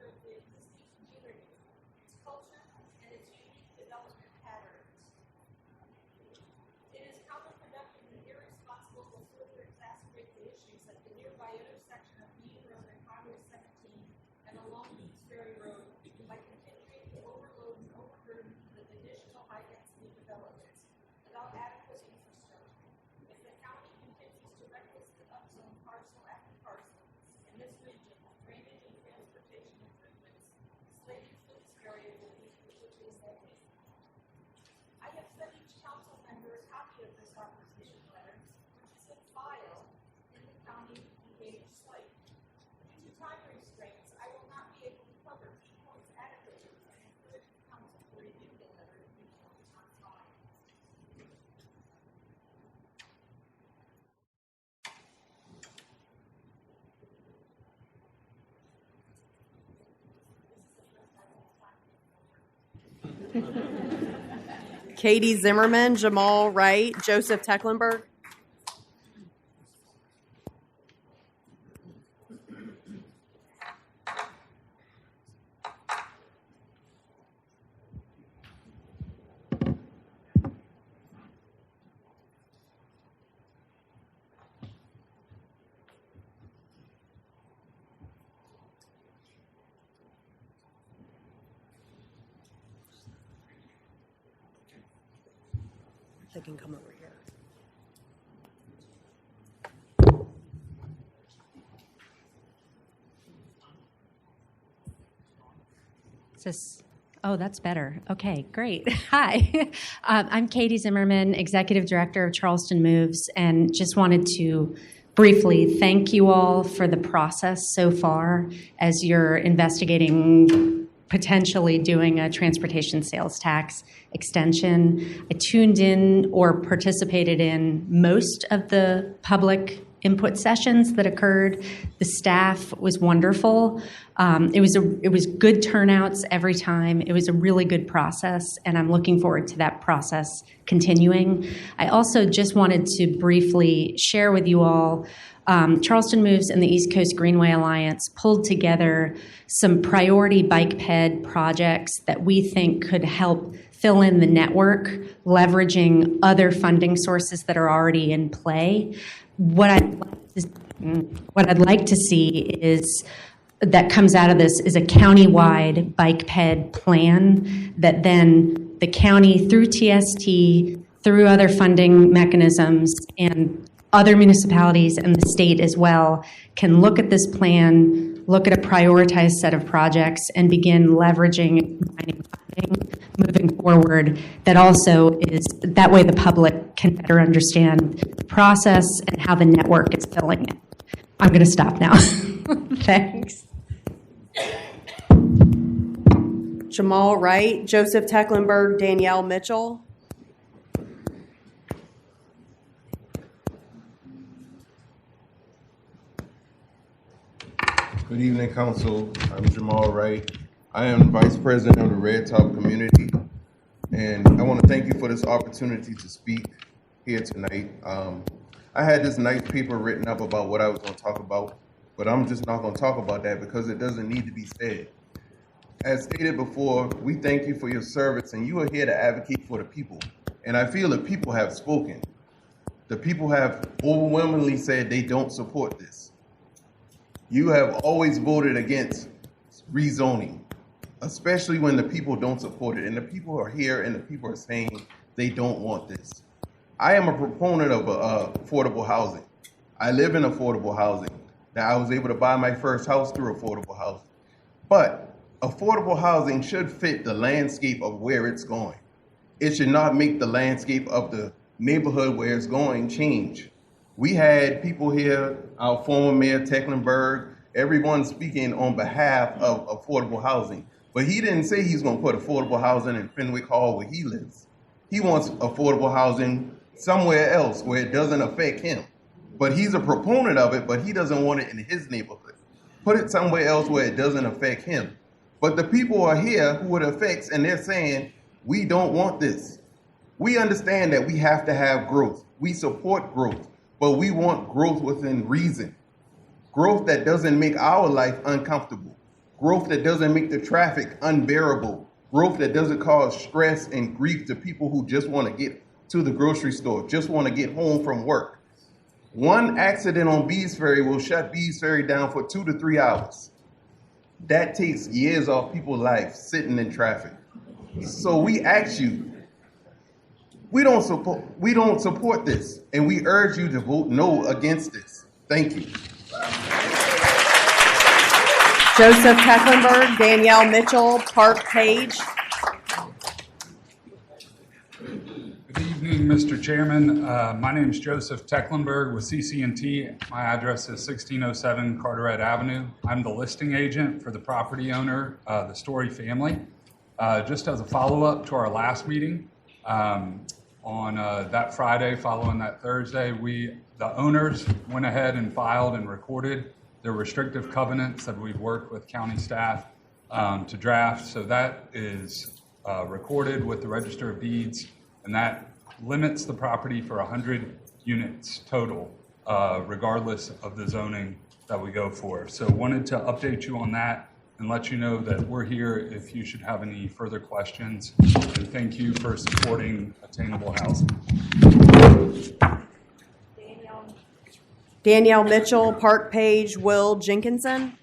of the existing community, its culture, and its unique development patterns. It is counterproductive and irresponsible to further exacerbate the issues at the nearby intersection of Meade Road and Highway 17 and along East Ferry Road by continuing to overload and overburden with additional high-density developments without adequate infrastructure. If the county continues to recklessly upzone parcel after parcel in this region, drainage and transportation improvements slated for this area will be completely negative. I have sent each council member a copy of this opposition letter, which is in file in the county engaged slate. Due to time restraints, I will not be able to cover key points adequately and encourage the council to review the letter in on time. Katie Zimmerman, Jamal Wright, Joseph Tecklenburg. They can come over here. Oh, that's better. Okay, great. Hi, I'm Katie Zimmerman, Executive Director of Charleston Moves, and just wanted to briefly thank you all for the process so far as you're investigating potentially doing a transportation sales tax extension. I tuned in or participated in most of the public input sessions that occurred. The staff was wonderful. It was good turnouts every time. It was a really good process, and I'm looking forward to that process continuing. I also just wanted to briefly share with you all, Charleston Moves and the East Coast Greenway Alliance pulled together some priority bike ped projects that we think could help fill in the network, leveraging other funding sources that are already in play. What I'd like to see is that comes out of this is a county-wide bike ped plan that then the county through TST, through other funding mechanisms, and other municipalities and the state as well can look at this plan, look at a prioritized set of projects, and begin leveraging funding moving forward. That also is, that way the public can better understand the process and how the network is filling it. I'm going to stop now. Thanks. Jamal Wright, Joseph Tecklenburg, Danielle Mitchell. Good evening, Council. I'm Jamal Wright. I am Vice President of the Red Top community, and I want to thank you for this opportunity to speak here tonight. I had this nice paper written up about what I was going to talk about, but I'm just not going to talk about that because it doesn't need to be said. As stated before, we thank you for your service, and you are here to advocate for the people. And I feel the people have spoken. The people have overwhelmingly said they don't support this. You have always voted against rezoning, especially when the people don't support it. And the people are here and the people are saying they don't want this. I am a proponent of affordable housing. I live in affordable housing. Now, I was able to buy my first house through affordable housing. But affordable housing should fit the landscape of where it's going. It should not make the landscape of the neighborhood where it's going change. We had people here, our former Mayor Tecklenburg, everyone speaking on behalf of affordable housing. But he didn't say he's going to put affordable housing in Fenwick Hall where he lives. He wants affordable housing somewhere else where it doesn't affect him. But he's a proponent of it, but he doesn't want it in his neighborhood. Put it somewhere else where it doesn't affect him. But the people are here who it affects, and they're saying, we don't want this. We understand that we have to have growth. We support growth. But we want growth within reason. Growth that doesn't make our life uncomfortable. Growth that doesn't make the traffic unbearable. Growth that doesn't cause stress and grief to people who just want to get to the grocery store, just want to get home from work. One accident on Bees Ferry will shut Bees Ferry down for 2 to 3 hours. That takes years off people's lives sitting in traffic. So we ask you, we don't support this, and we urge you to vote no against this. Thank you. Joseph Tecklenburg, Danielle Mitchell, Park Page. Good evening, Mr. Chairman. My name is Joseph Tecklenburg with CC&T. My address is 1607 Carteret Avenue. I'm the listing agent for the property owner, the Story family. Just as a follow-up to our last meeting, on that Friday following that Thursday, the owners went ahead and filed and recorded their restrictive covenants that we've worked with county staff to draft. So that is recorded with the Register of Deeds, and that limits the property for 100 units total, regardless of the zoning that we go for. So wanted to update you on that and let you know that we're here if you should have any further questions. And thank you for supporting attainable housing. Danielle Mitchell, Park Page, Will Jenkinson.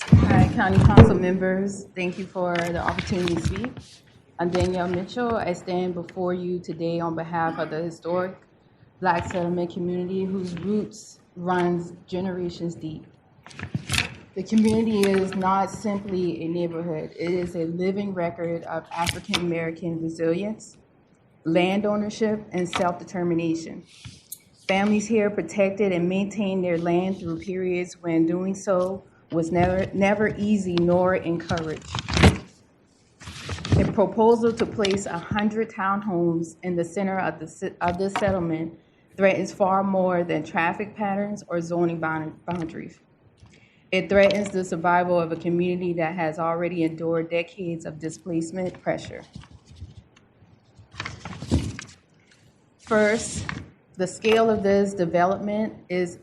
Hi, County Council members. Thank you for the opportunity to speak. I'm Danielle Mitchell. I stand before you today on behalf of the historic Black settlement community whose roots runs generations deep. The community is not simply a neighborhood. It is a living record of African American resilience, land ownership, and self-determination. Families here protected and maintained their land through periods when doing so was never easy nor encouraged. The The proposal to place 100 townhomes in the center of this settlement threatens far more than traffic patterns or zoning boundaries. It threatens the survival of a community that has already endured decades of displacement pressure. First, the scale of this development is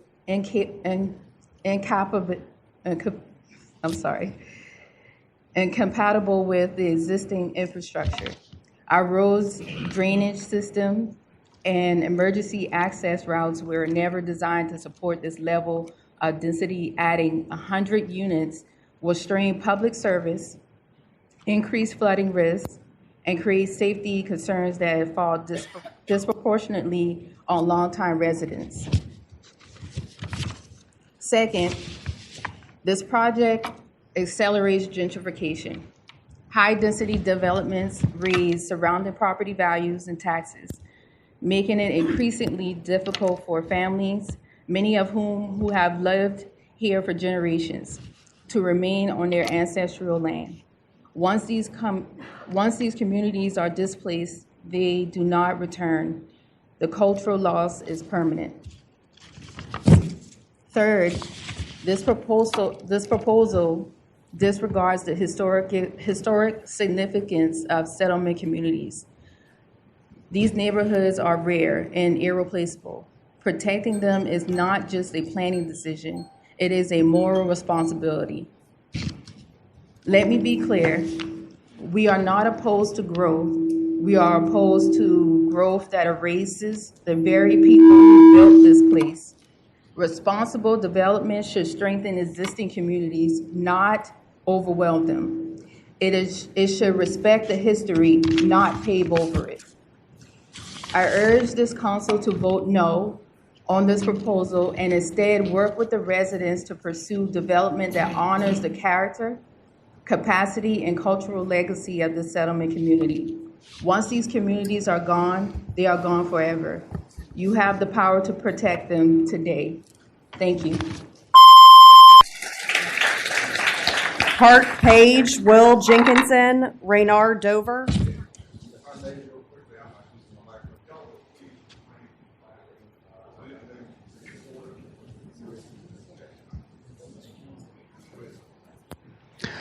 incompatible with the existing infrastructure. Our roads, drainage system, and emergency access routes were never designed to support this level of density. Adding 100 units will strain public service, increase flooding risks, and create safety concerns that fall disproportionately on longtime residents. Second, this project accelerates gentrification. High-density developments raise surrounding property values and taxes, making it increasingly difficult for families, many of whom have lived here for generations, to remain on their ancestral land. Once these communities are displaced, they do not return. The cultural loss is permanent. Third, this proposal disregards the historic significance of settlement communities. These neighborhoods are rare and irreplaceable. Protecting them is not just a planning decision, it is a moral responsibility. Let me be clear, we are not opposed to growth. We are opposed to growth that erases the very people who built this place. Responsible development should strengthen existing communities, not overwhelm them. It should respect the history, not pave over it. I urge this council to vote no on this proposal and instead work with the residents to pursue development that honors the character, capacity, and cultural legacy of the settlement community. Once these communities are gone, they are gone forever. You have the power to protect them today. Thank you. Park Page, Will Jenkinson, Raynard Dover.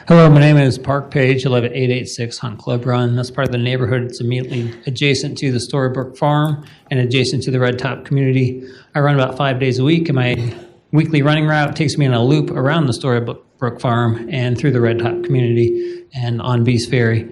Hello, my name is Park Page. I live at 886 Hunt Club Run. That's part of the neighborhood. It's immediately adjacent to the Storybook Farm and adjacent to the Red Top community. I run about 5 days a week, and my weekly running route takes me in a loop around the Storybook Farm and through the Red Top community and on Beast Ferry.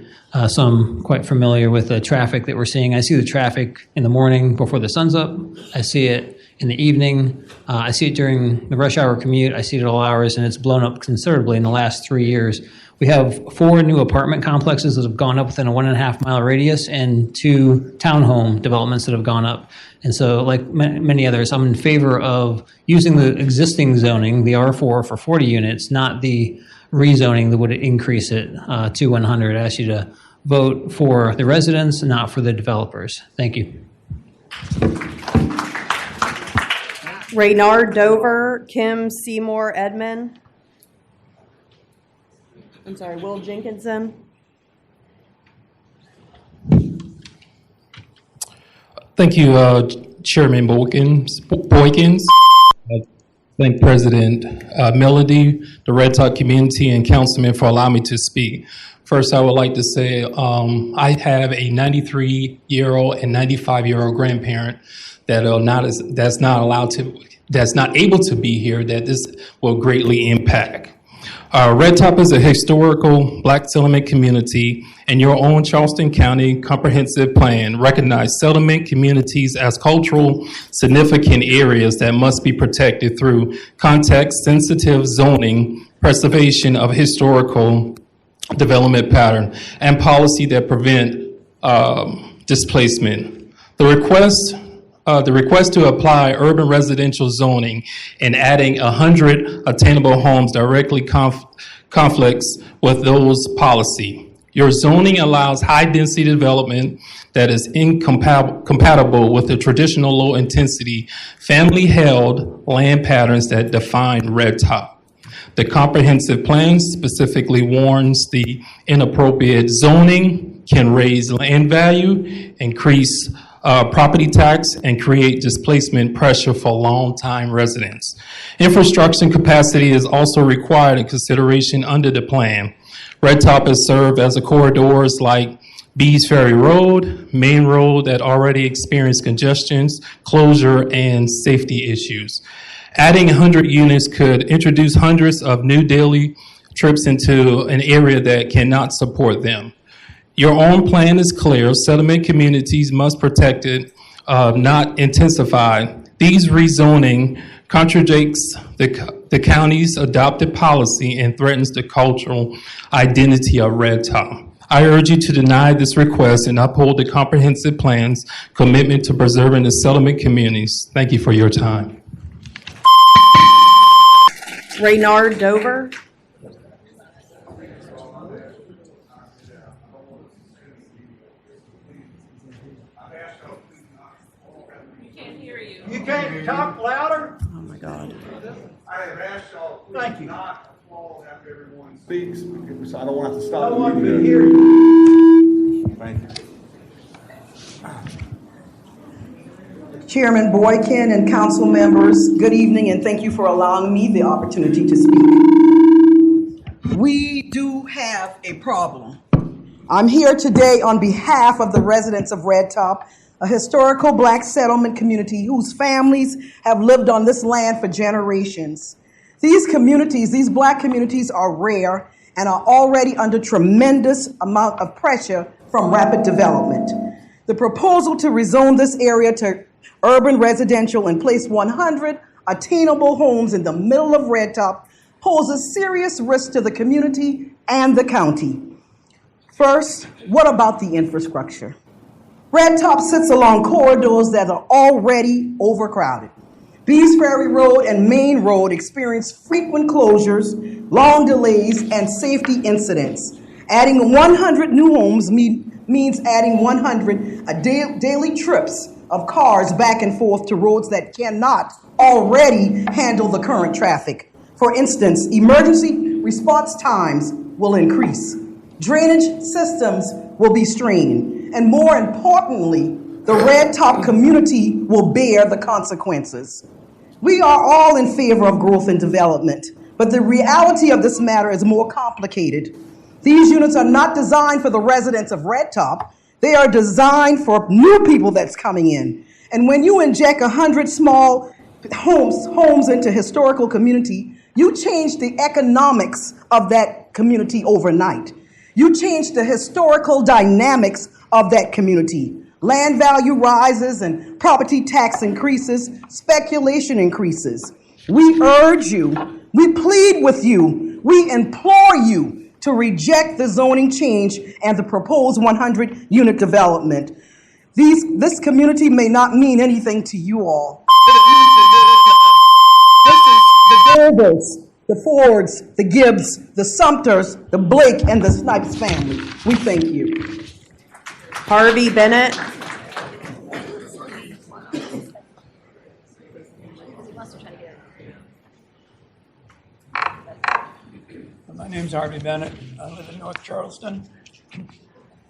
So I'm quite familiar with the traffic that we're seeing. I see the traffic in the morning before the sun's up. I see it in the evening. I see it during the rush hour commute. I see it at all hours, and it's blown up considerably in the last 3 years. We have 4 new apartment complexes that have gone up within a 1.5 mile radius and 2 townhome developments that have gone up. And so, like many others, I'm in favor of using the existing zoning, the R4 for 40 units, not the rezoning that would increase it to 100. I ask you to vote for the residents and not for the developers. Thank you. Raynard Dover, Kim Seymour Edmond. I'm sorry, Will Jenkinson. Thank you, Chairman Boykins. Thank President Melody, the Red Top community, and Councilman for allowing me to speak. First, I would like to say I have a 93-year-old and 95-year-old grandparent that's not able to be here, that this will greatly impact. Red Top is a historical Black settlement community, and your own Charleston County Comprehensive Plan recognized settlement communities as cultural significant areas that must be protected through context-sensitive zoning, preservation of historical development pattern, and policy that prevent displacement. The request to apply urban residential zoning and adding 100 attainable homes directly conflicts with those policy. Your zoning allows high-density development that is incompatible with the traditional low-intensity, family-held land patterns that define Red Top. The comprehensive plan specifically warns the inappropriate zoning can raise land value, increase property tax, and create displacement pressure for long-time residents. Infrastructure capacity is also required in consideration under the plan. Red Top has served as a corridors like Bees Ferry Road, Main Road that already experienced congestions, closure, and safety issues. Adding 100 units could introduce hundreds of new daily trips into an area that cannot support them. Your own plan is clear. Settlement communities must protect it, not intensify. These rezoning contradicts the county's adopted policy and threatens the cultural identity of Red Top. I urge you to deny this request and uphold the comprehensive plan's commitment to preserving the settlement communities. Thank you for your time. Raynard Dover. You can't talk louder? Oh, my God. I have asked y'all, Thank you. not applaud after everyone speaks, because I don't want to stop. No one can hear you. Thank you. Chairman Boykin and council members, good evening, and thank you for allowing me the opportunity to speak. We do have a problem. I'm here today on behalf of the residents of Red Top, a historical black settlement community whose families have lived on this land for generations. These communities, these black communities, are rare and are already under tremendous amount of pressure from rapid development. The proposal to rezone this area to urban residential and place 100 attainable homes in the middle of Red Top poses serious risk to the community and the county. First, what about the infrastructure? Red Top sits along corridors that are already overcrowded. Bees Ferry Road and Main Road experience frequent closures, long delays, and safety incidents. Adding 100 new homes means adding 100 daily trips of cars back and forth to roads that cannot already handle the current traffic. For instance, emergency response times will increase. Drainage systems will be strained. And more importantly, the Red Top community will bear the consequences. We are all in favor of growth and development, but the reality of this matter is more complicated. These units are not designed for the residents of Red Top. They are designed for new people that's coming in. And when you inject 100 small homes into historical community, you change the economics of that community overnight. You change the historical dynamics of that community. Land value rises and property tax increases, speculation increases. We urge you, we plead with you, we implore you to reject the zoning change and the proposed 100-unit development. This community may not mean anything to you all. The Dorbers, the Fords, the Gibbs, the Sumters, the Blake, and the Snipes family. We thank you. Harvey Bennett. My name's Harvey Bennett. I live in North Charleston.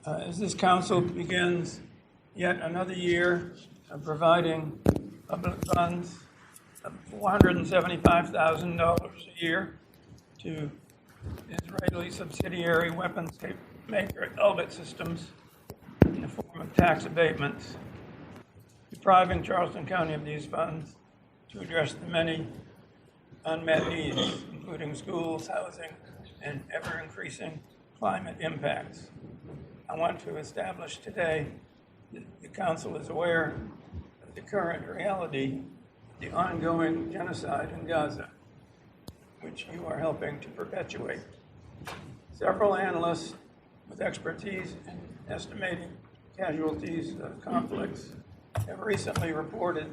As this council begins yet another year of providing public funds of $475,000 a year to Israeli subsidiary weapons maker Elbit Systems in the form of tax abatements, depriving Charleston County of these funds to address the many unmet needs, including schools, housing, and ever-increasing climate impacts. I want to establish today that the Council is aware of the current reality, the ongoing genocide in Gaza, which you are helping to perpetuate. Several analysts with expertise in estimating casualties of conflicts have recently reported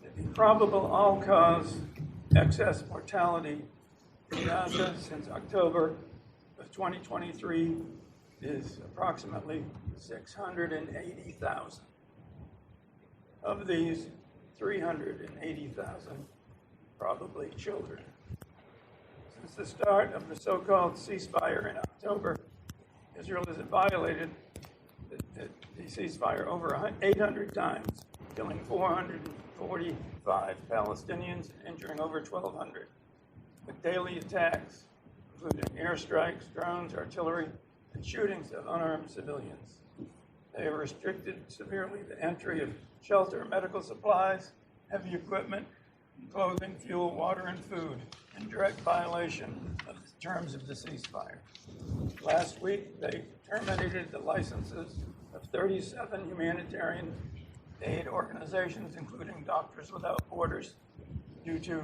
that the probable all-cause excess mortality in Gaza since October of 2023 is approximately 680,000. Of these, 380,000 probably children. Since the start of the so-called ceasefire in October, Israel has violated the ceasefire over 800 times, killing 445 Palestinians and injuring over 1,200, with daily attacks, including airstrikes, drones, artillery, and shootings of unarmed civilians. They have restricted severely the entry of shelter, medical supplies, heavy equipment, clothing, fuel, water, and food, in direct violation of the terms of the ceasefire. Last week, they terminated the licenses of 37 humanitarian aid organizations, including Doctors Without Borders, due to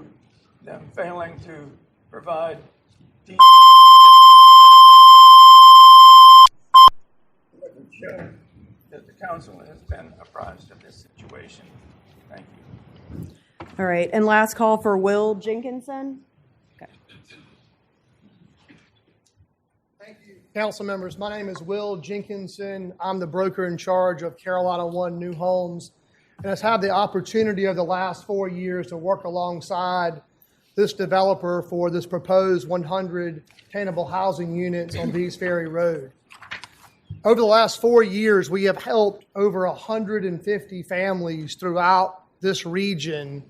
them failing to provide show that the council has been apprised of this situation. Thank you. All right, and last call for Will Jenkinson. Okay. Council members, my name is Will Jenkinson. I'm the broker in charge of Carolina One New Homes, and has had the opportunity of the last 4 years to work alongside this developer for this proposed 100 attainable housing units on Bees Ferry Road. Over the last 4 years, we have helped over 150 families throughout this region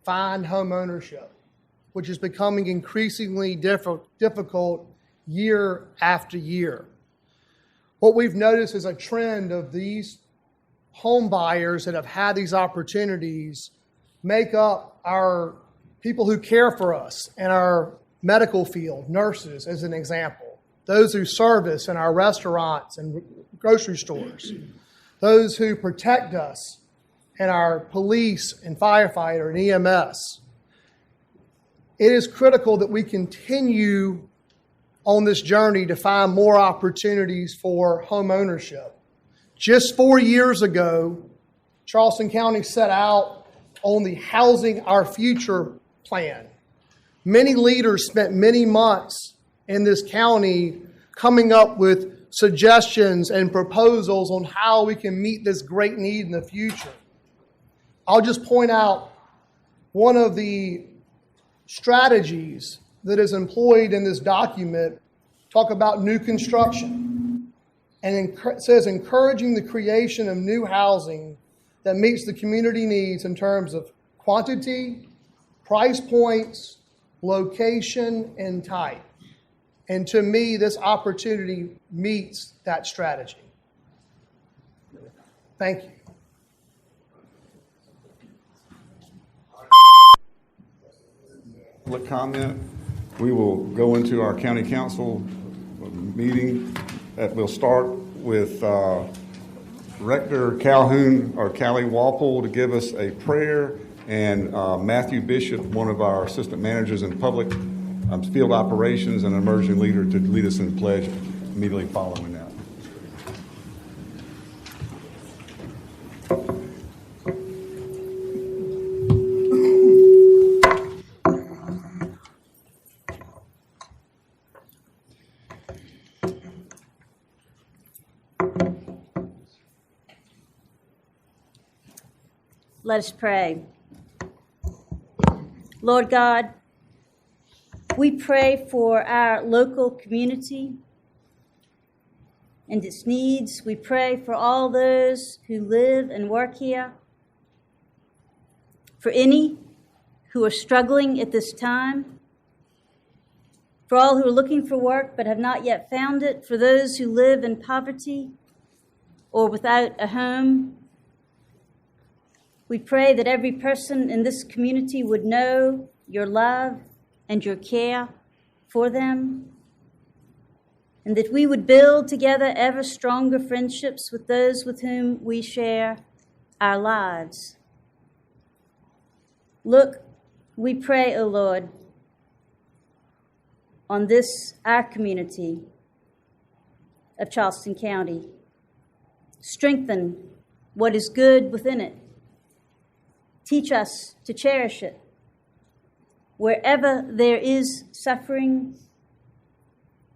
find home ownership, which is becoming increasingly difficult year after year. What we've noticed is a trend of these home buyers that have had these opportunities make up our people who care for us in our medical field, nurses as an example, those who service in our restaurants and grocery stores, those who protect us in our police and firefighter and EMS. It is critical that we continue on this journey to find more opportunities for home ownership. Just 4 years ago, Charleston County set out on the Housing Our Future plan. Many leaders spent many months in this county coming up with suggestions and proposals on how we can meet this great need in the future. I'll just point out one of the strategies that is employed in this document. Talk about new construction, and it says encouraging the creation of new housing that meets the community needs in terms of quantity, price points, location, and type. And to me, this opportunity meets that strategy. Thank you. Public comment. We will go into our county council meeting. We'll start with Rector Calhoun or Callie Walpole to give us a prayer, and Matthew Bishop, one of our assistant managers in public field operations and an emerging leader, to lead us in the pledge immediately following that. Let us pray. Lord God, we pray for our local community and its needs. We pray for all those who live and work here, for any who are struggling at this time, for all who are looking for work but have not yet found it, for those who live in poverty or without a home. We pray that every person in this community would know your love and your care for them, and that we would build together ever stronger friendships with those with whom we share our lives. Look, we pray, O Lord, on this, our community of Charleston County. Strengthen what is good within it. Teach us to cherish it. Wherever there is suffering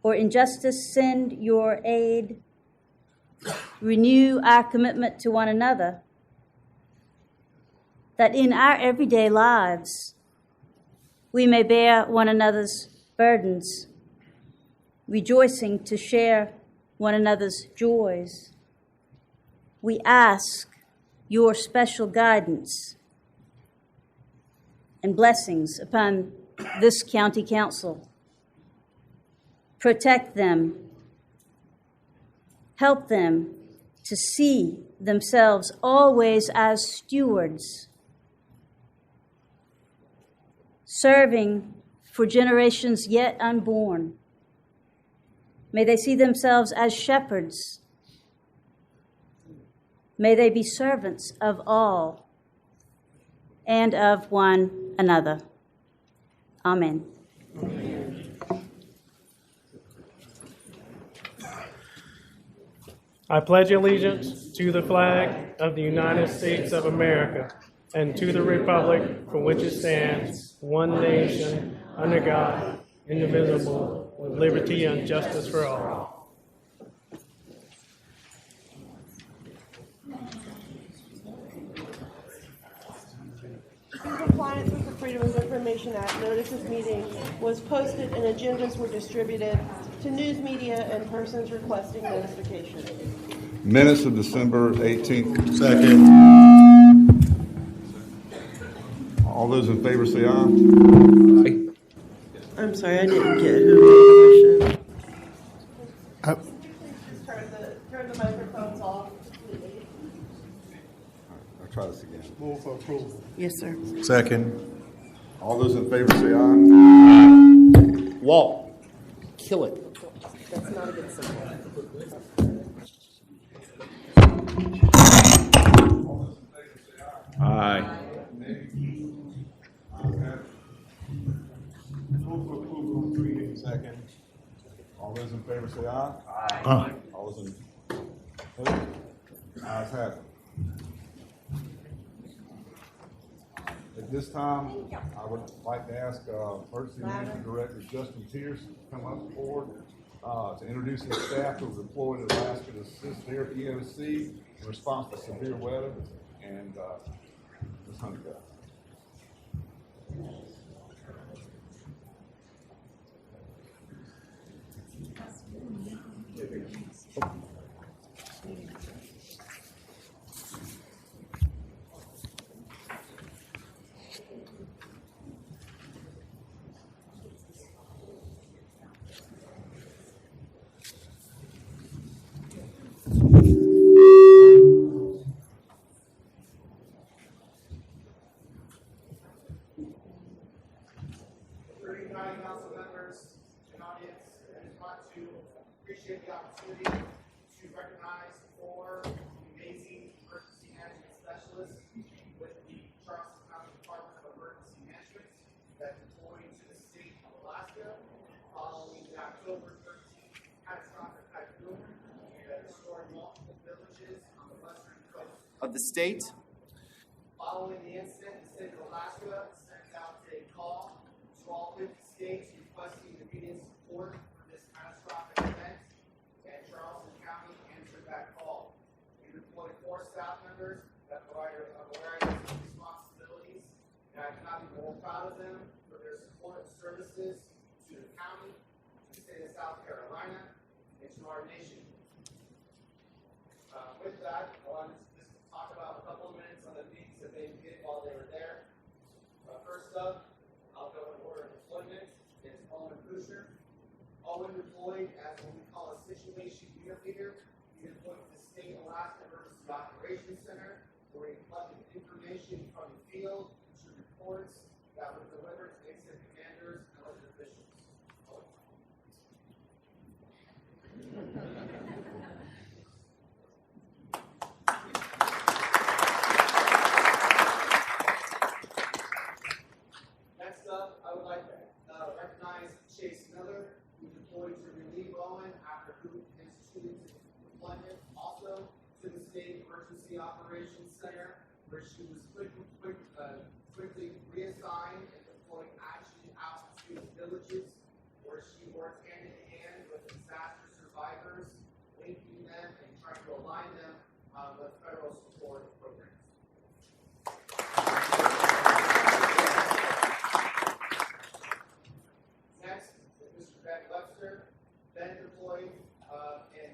or injustice, send your aid. Renew our commitment to one another, that in our everyday lives we may bear one another's burdens, rejoicing to share one another's joys. We ask your special guidance and blessings upon this county council. Protect them. Help them to see themselves always as stewards, serving for generations yet unborn. May they see themselves as shepherds. May they be servants of all and of one another. Amen. I pledge allegiance to the flag of the United States of America and to the republic for which it stands, one nation, under God, indivisible, with liberty and justice for all. In compliance with the Freedom of Information Act, notice of meeting was posted and agendas were distributed to news media and persons requesting notification. Minutes of December 18th. Second. All those in favor say aye. I'm sorry, I didn't get who made the motion. Turn the microphones off. I'll try this again. Move for approval. Yes, sir. Second. All those in favor say aye. Walt, kill it. That's not a good symbol. Aye. Second. All those in favor say aye. Aye. All those in opposed? Ayes have it. At this time, I would like to ask Emergency Management Director Justin Pierce to come up forward to introduce his staff who are deployed in Alaska to assist their EOC in response to severe weather, and Ms. Honeycutt. Council members and audience, I just want to appreciate the opportunity to recognize 4 amazing emergency management specialists with the Charleston County Department of Emergency Management that deployed to the state of Alaska following the October 13th catastrophic typhoon that destroyed multiple villages on the western coast Of the state? Following the incident, the state of Alaska sent out a call to all 50 states requesting immediate support for this catastrophic event, and Charleston County answered that call. We deployed 4 staff members that provided a variety of responsibilities, and I cannot be more proud of them for their support and services to the county, to the state of South Carolina, and to our nation. With that, I want to just talk about a couple of minutes on the things that they did while they were there. First up, I'll go in order of deployment. It's Owen Busher. Owen deployed as what we call a situation unit leader. He deployed to the State Alaska Emergency Operations Center, where he collected information from the field to reports that were delivered to incident commanders and elected officials. Next up, I would like to recognize Chase Miller, who deployed to relieve Owen after who instituted his deployment, also to the State Emergency Operations Center, where she was quickly reassigned and deployed actually out to the villages, where she worked hand in hand with disaster survivors, linking them and trying to align them with federal support programs. Next is Mr. Ben Webster. Ben deployed in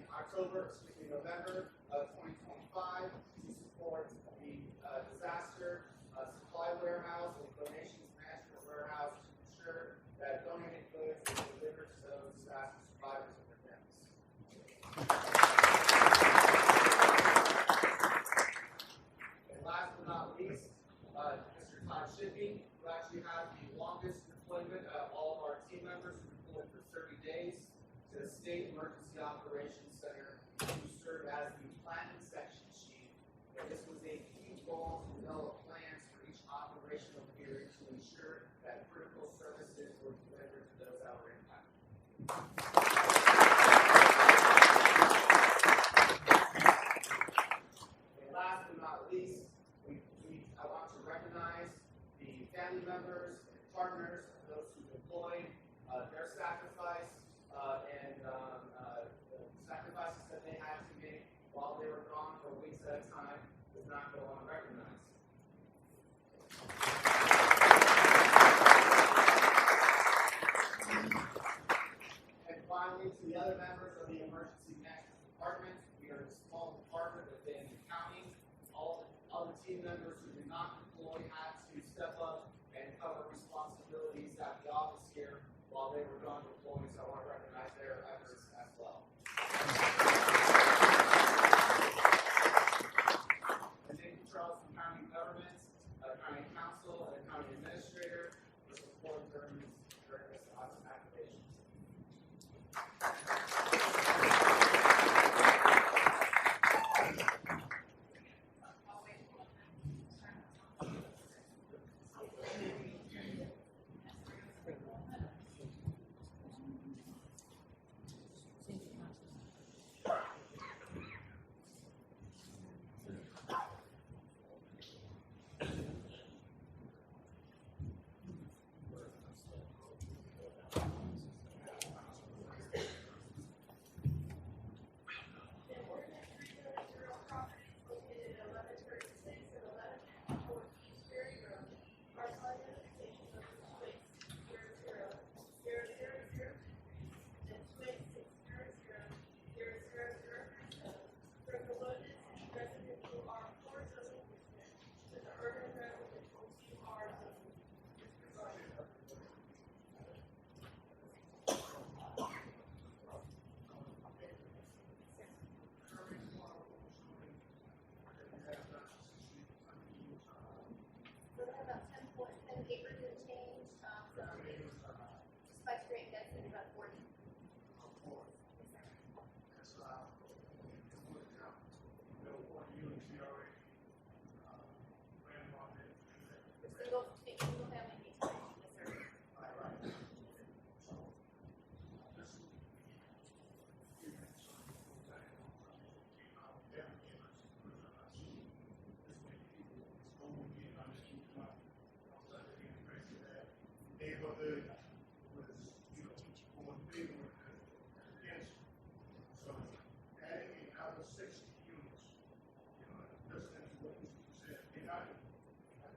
November of 2025 5 to support the disaster supply warehouse and donations management warehouse to ensure that donated goods are delivered to those disaster survivors and their families. And last but not least, Mr. Todd Shippey, who actually has the longest deployment of all of our team members, who deployed for 30 days to the State Emergency Operations Center, who served as the planning section chief. And this was a key goal to develop plans for each operational period to ensure that critical services were delivered to those that were impacted. And last but not least, I want to recognize the family members and partners of those who deployed. Their sacrifice and the sacrifices that they had to make while they were gone for weeks at a time does not go unrecognized. And finally, to the other members of the Emergency Management Department, we are a small department within the county. All the team members who did not deploy had to step up and cover responsibilities at the office here while they were gone deploying, so I want to recognize their efforts as well. And thank you, Charleston County government, County Council, and County Administrator for support during this activation.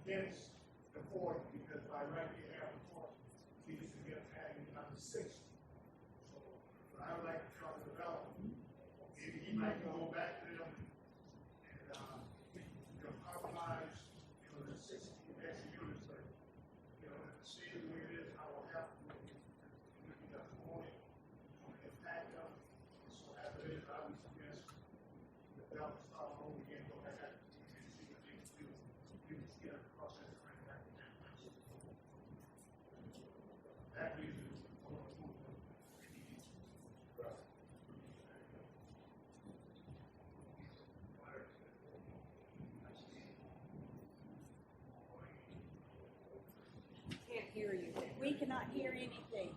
Against the 40, because by right you have the 40, we need to get having another 60. So I would like to try to develop. Maybe he might go back to them and compromise, the 60 extra units, but see the way it is, I will have to look at the morning, impact them. So after this, I would suggest the development start over again, go back and see what they can do. Get a process right back in that place. That reason is Can't hear you. We cannot hear anything.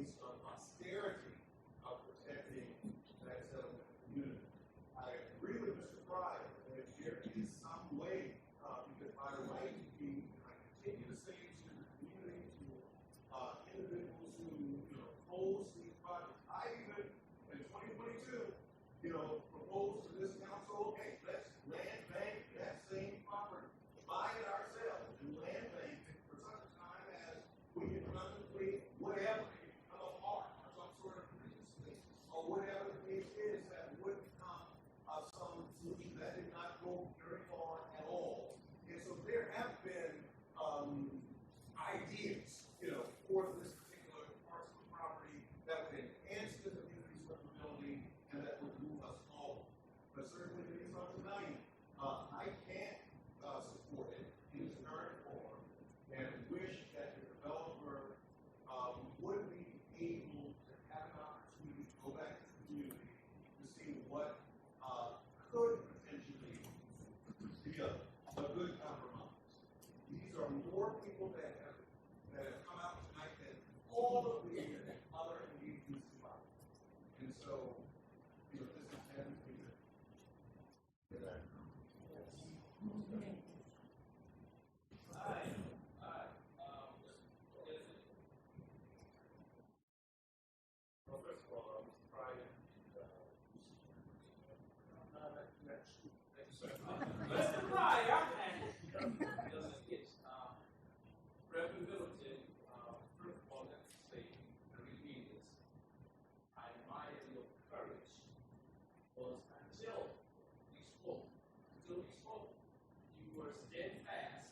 based on austerity of protecting that settlement community. I agree with Mr. Pryor that if there is some way, because by the way, I continue to say to the community, to individuals who oppose these projects, I even in 2022, proposed to this council, hey, let's land bank that same property, buy it ourselves, and land bank it for such a time as we can contemplate whatever, it can become a park or some sort of green space, or whatever the case is that would become some solution that did not go very far at all. And so there have been ideas, for this particular parcel of property that would enhance the community's livability and that would move us forward. But certainly based on tonight, I can't support it in its current form and wish that the developer would be able to have an opportunity to go back to the community to see what could potentially be a good compromise. These are more people that have come out tonight than all of the other engagements combined. And so, this is definitely good. Well, first of all, Mr. Pryor, Mr. Pryor, Reverend Middleton, first of all, let me say, very mean this. I admire your courage, because until we spoke, you were steadfast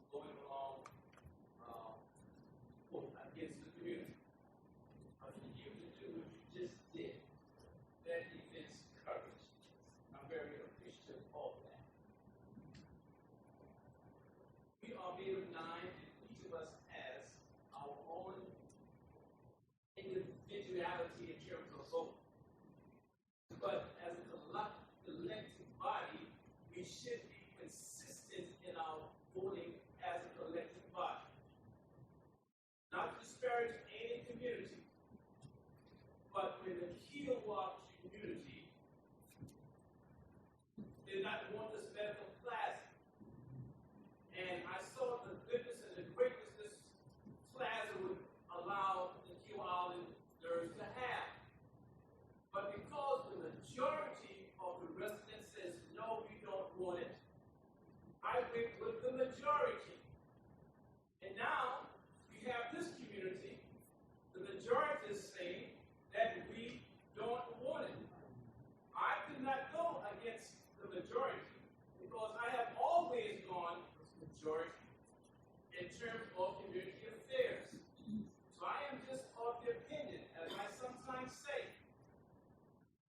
going along against the community. But for you to do what you just did, that evinces courage. I'm very appreciative of that. We are made of nine, and each of us has our own individuality in terms of vote. But as a collective body, we should be consistent in our voting as a collective body. Not to disparage any community, but when the Kiowa community did not want this medical plaza, and I saw the goodness and the greatness this plaza would allow the Kiowa Islanders to have. But because the majority of the residents says, no, we don't want it, I went with the majority. And now we have this community, the majority is saying that we don't want it. I did not go against the majority because I have always gone with the majority in terms of community affairs. So I am just of the opinion, as I sometimes say,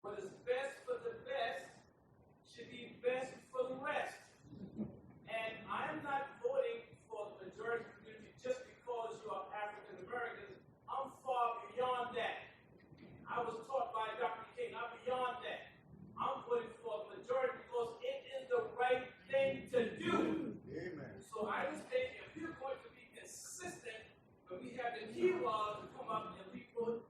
what is best for the best should be best for the rest. And I'm not voting for the majority community just because you are African Americans. I'm far beyond that. I was taught by Dr. King, I'm beyond that. I'm voting for the majority because it is the right thing to do. Amen. So I was thinking, if we're going to be consistent, but we have the Kiowas to come up and we vote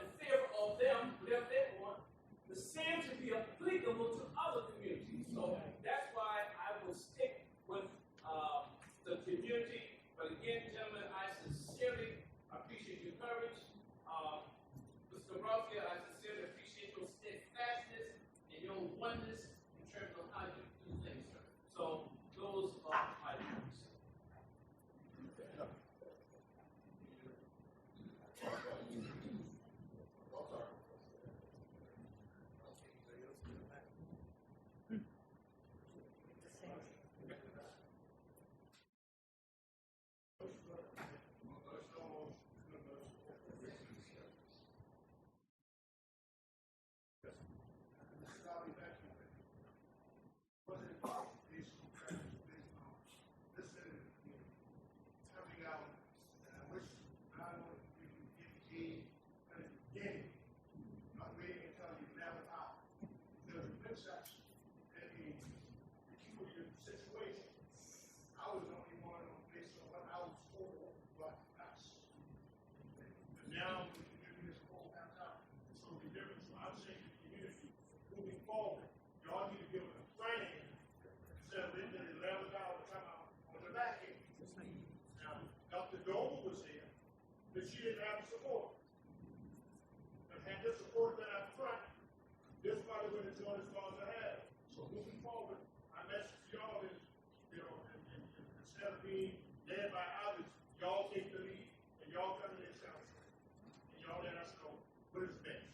in favor of them, whatever they want, the same should be applicable to other communities. So that's why I will stick with the community. But again, gentlemen, I sincerely appreciate your courage. Mr. Rothfield, I sincerely appreciate your steadfastness and your oneness in terms of how you do things, sir. So those are my views. that she didn't have the support. And had this support been up front, this probably would have joined as far as I have. So moving forward, my message to y'all is, instead of being led by others, y'all take the lead and y'all come to this house and y'all let us know what is next.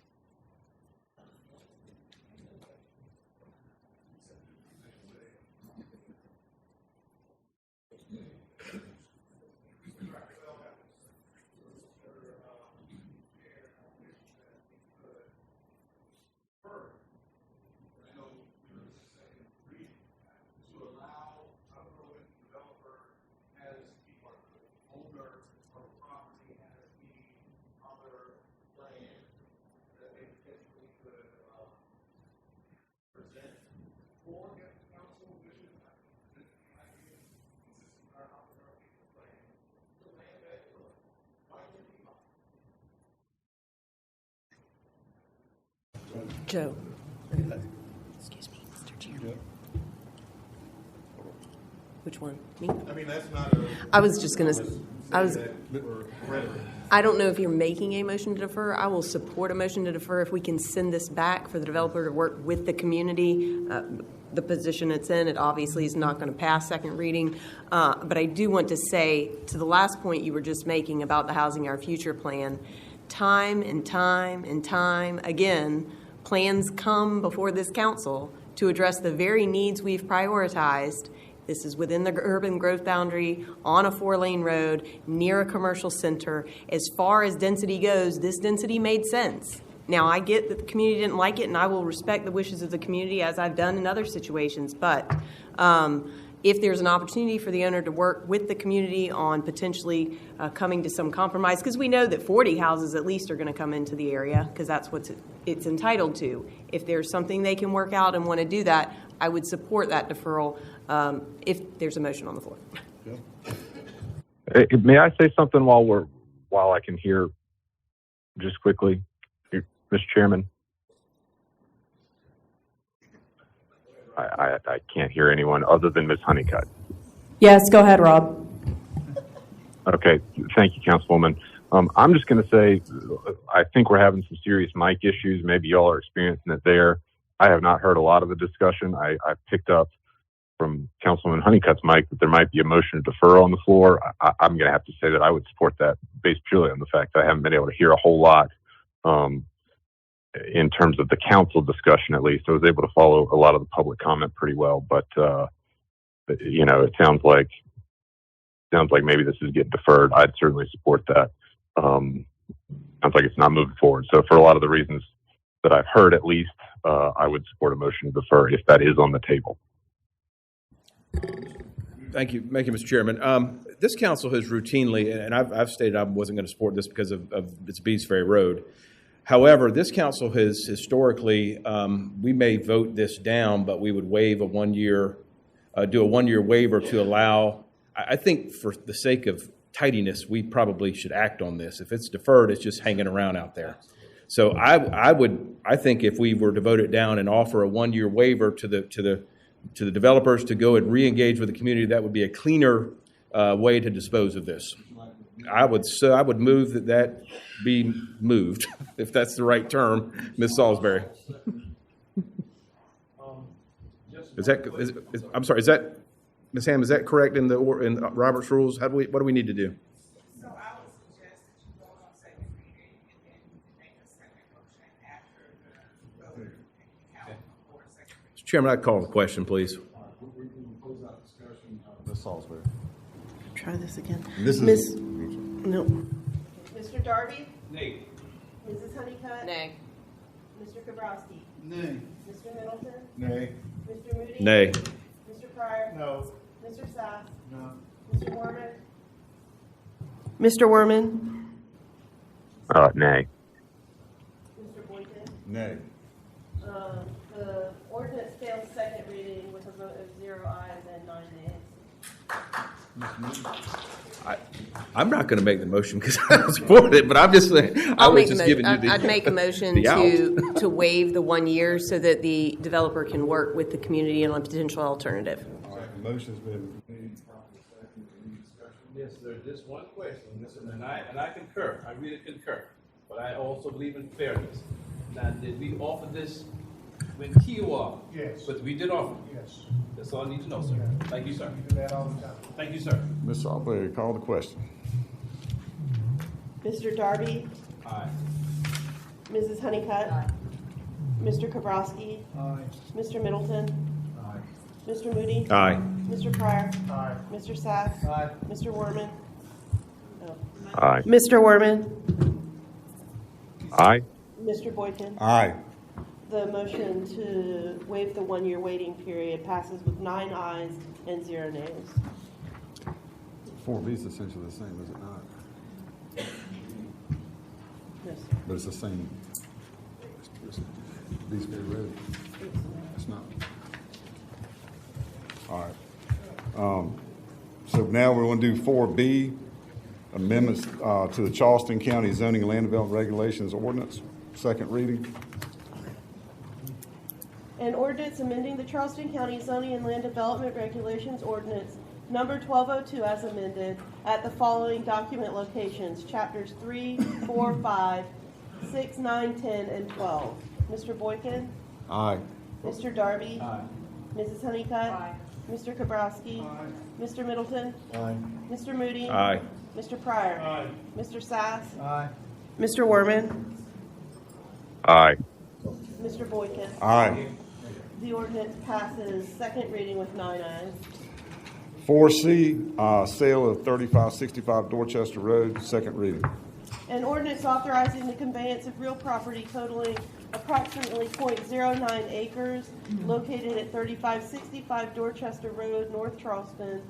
Joe. Excuse me, Mr. Chair. Which one? Me? I mean, that's not a. I was just going to. I don't know if you're making a motion to defer. I will support a motion to defer if we can send this back for the developer to work with the community. The position it's in, it obviously is not going to pass second reading. But I do want to say, to the last point you were just making about the Housing Our Future plan, time and time and time again, plans come before this council to address the very needs we've prioritized. This is within the urban growth boundary, on a 4-lane road, near a commercial center. As far as density goes, this density made sense. Now, I get that the community didn't like it, and I will respect the wishes of the community as I've done in other situations. But if there's an opportunity for the owner to work with the community on potentially coming to some compromise, because we know that 40 houses at least are going to come into the area, because that's what it's entitled to. If there's something they can work out and want to do that, I would support that deferral if there's a motion on the floor. May I say something while I can hear just quickly, Mr. Chairman? I can't hear anyone other than Ms. Honeycutt. Yes, go ahead, Rob. Okay, thank you, Councilwoman. I'm just going to say, I think we're having some serious mic issues. Maybe y'all are experiencing it there. I have not heard a lot of the discussion. I picked up from Councilwoman Honeycutt's mic that there might be a motion to defer on the floor. I'm going to have to say that I would support that based purely on the fact that I haven't been able to hear a whole lot in terms of the council discussion. At least I was able to follow a lot of the public comment pretty well, but it sounds like maybe this is getting deferred. I'd certainly support that. Sounds like it's not moving forward. So for a lot of the reasons that I've heard, at least, I would support a motion to defer if that is on the table. Thank you, Mr. Chairman. This council has routinely, and I've stated I wasn't going to support this because of its Bees Ferry Road. However, this council has historically, we may vote this down, but we would waive do a 1-year waiver to allow. I think for the sake of tidiness, we probably should act on this. If it's deferred, it's just hanging around out there. So I think if we were to vote it down and offer a 1-year waiver to the developers to go and re-engage with the community, that would be a cleaner way to dispose of this. I would move that be moved, if that's the right term, Ms. Salisbury. I'm sorry, is that, Ms. Ham, is that correct in Robert's rules? What do we need to do? So I would suggest that you vote on second reading and then you can make a second motion after the vote and count for a second reading. Mr. Chairman, I'd call the question, please. We can close out discussion. Ms. Salisbury. Try this again. No. Mr. Darby? Nay. Mrs. Honeycutt? Nay. Mr. Kabrowski? Nay. Mr. Middleton? Nay. Mr. Moody? Nay. Mr. Pryor? No. Mr. Sass? No. Mr. Worman? Mr. Worman? Nay. Mr. Boynton? Nay. The ordinance fails second reading with a vote of 0 ayes and 9 nays. I'm not going to make the motion because I don't support it, but I'm just saying. I'd make a motion to waive the 1 year so that the developer can work with the community on a potential alternative. All right, the motion's been made. Yes, sir, just one question, and I concur, I really concur, but I also believe in fairness. Now, did we offer this when Kiowa? Yes. But we did offer? Yes. That's all I need to know, sir. Thank you, sir. We do that all the time. Thank you, sir. Ms. Alberry, call the question. Mr. Darby? Aye. Mrs. Honeycutt? Mr. Kabrowski? Aye. Mr. Middleton? Aye. Mr. Moody? Aye. Mr. Pryor? Aye. Mr. Sass? Aye. Mr. Werman? No. Aye. Mr. Werman? Aye. Mr. Boykin? Aye. The motion to waive the one-year waiting period passes with 9 ayes and 0 nays. 4B is essentially the same, is it not? Yes. But it's the same. B's Ferry Road. It's not. All right. So now we're going to do 4B, amendments to the Charleston County Zoning and Land Development Regulations Ordinance, second reading. An ordinance amending the Charleston County Zoning and Land Development Regulations Ordinance number 1202 as amended at the following document locations, chapters 3, 4, 5, 6, 9, 10, and 12. Mr. Boykin? Aye. Mr. Darby? Aye. Mrs. Honeycutt? Mr. Kabrowski? Mr. Middleton? Aye. Mr. Moody? Aye. Mr. Pryor? Aye. Mr. Sass? Aye. Mr. Werman? Aye. Mr. Boykin? Aye. The ordinance passes second reading with 9 ayes. 4C, sale of 3565 Dorchester Road, second reading. An ordinance authorizing the conveyance of real property totaling approximately .09 acres located at 3565 Dorchester Road, North Charleston,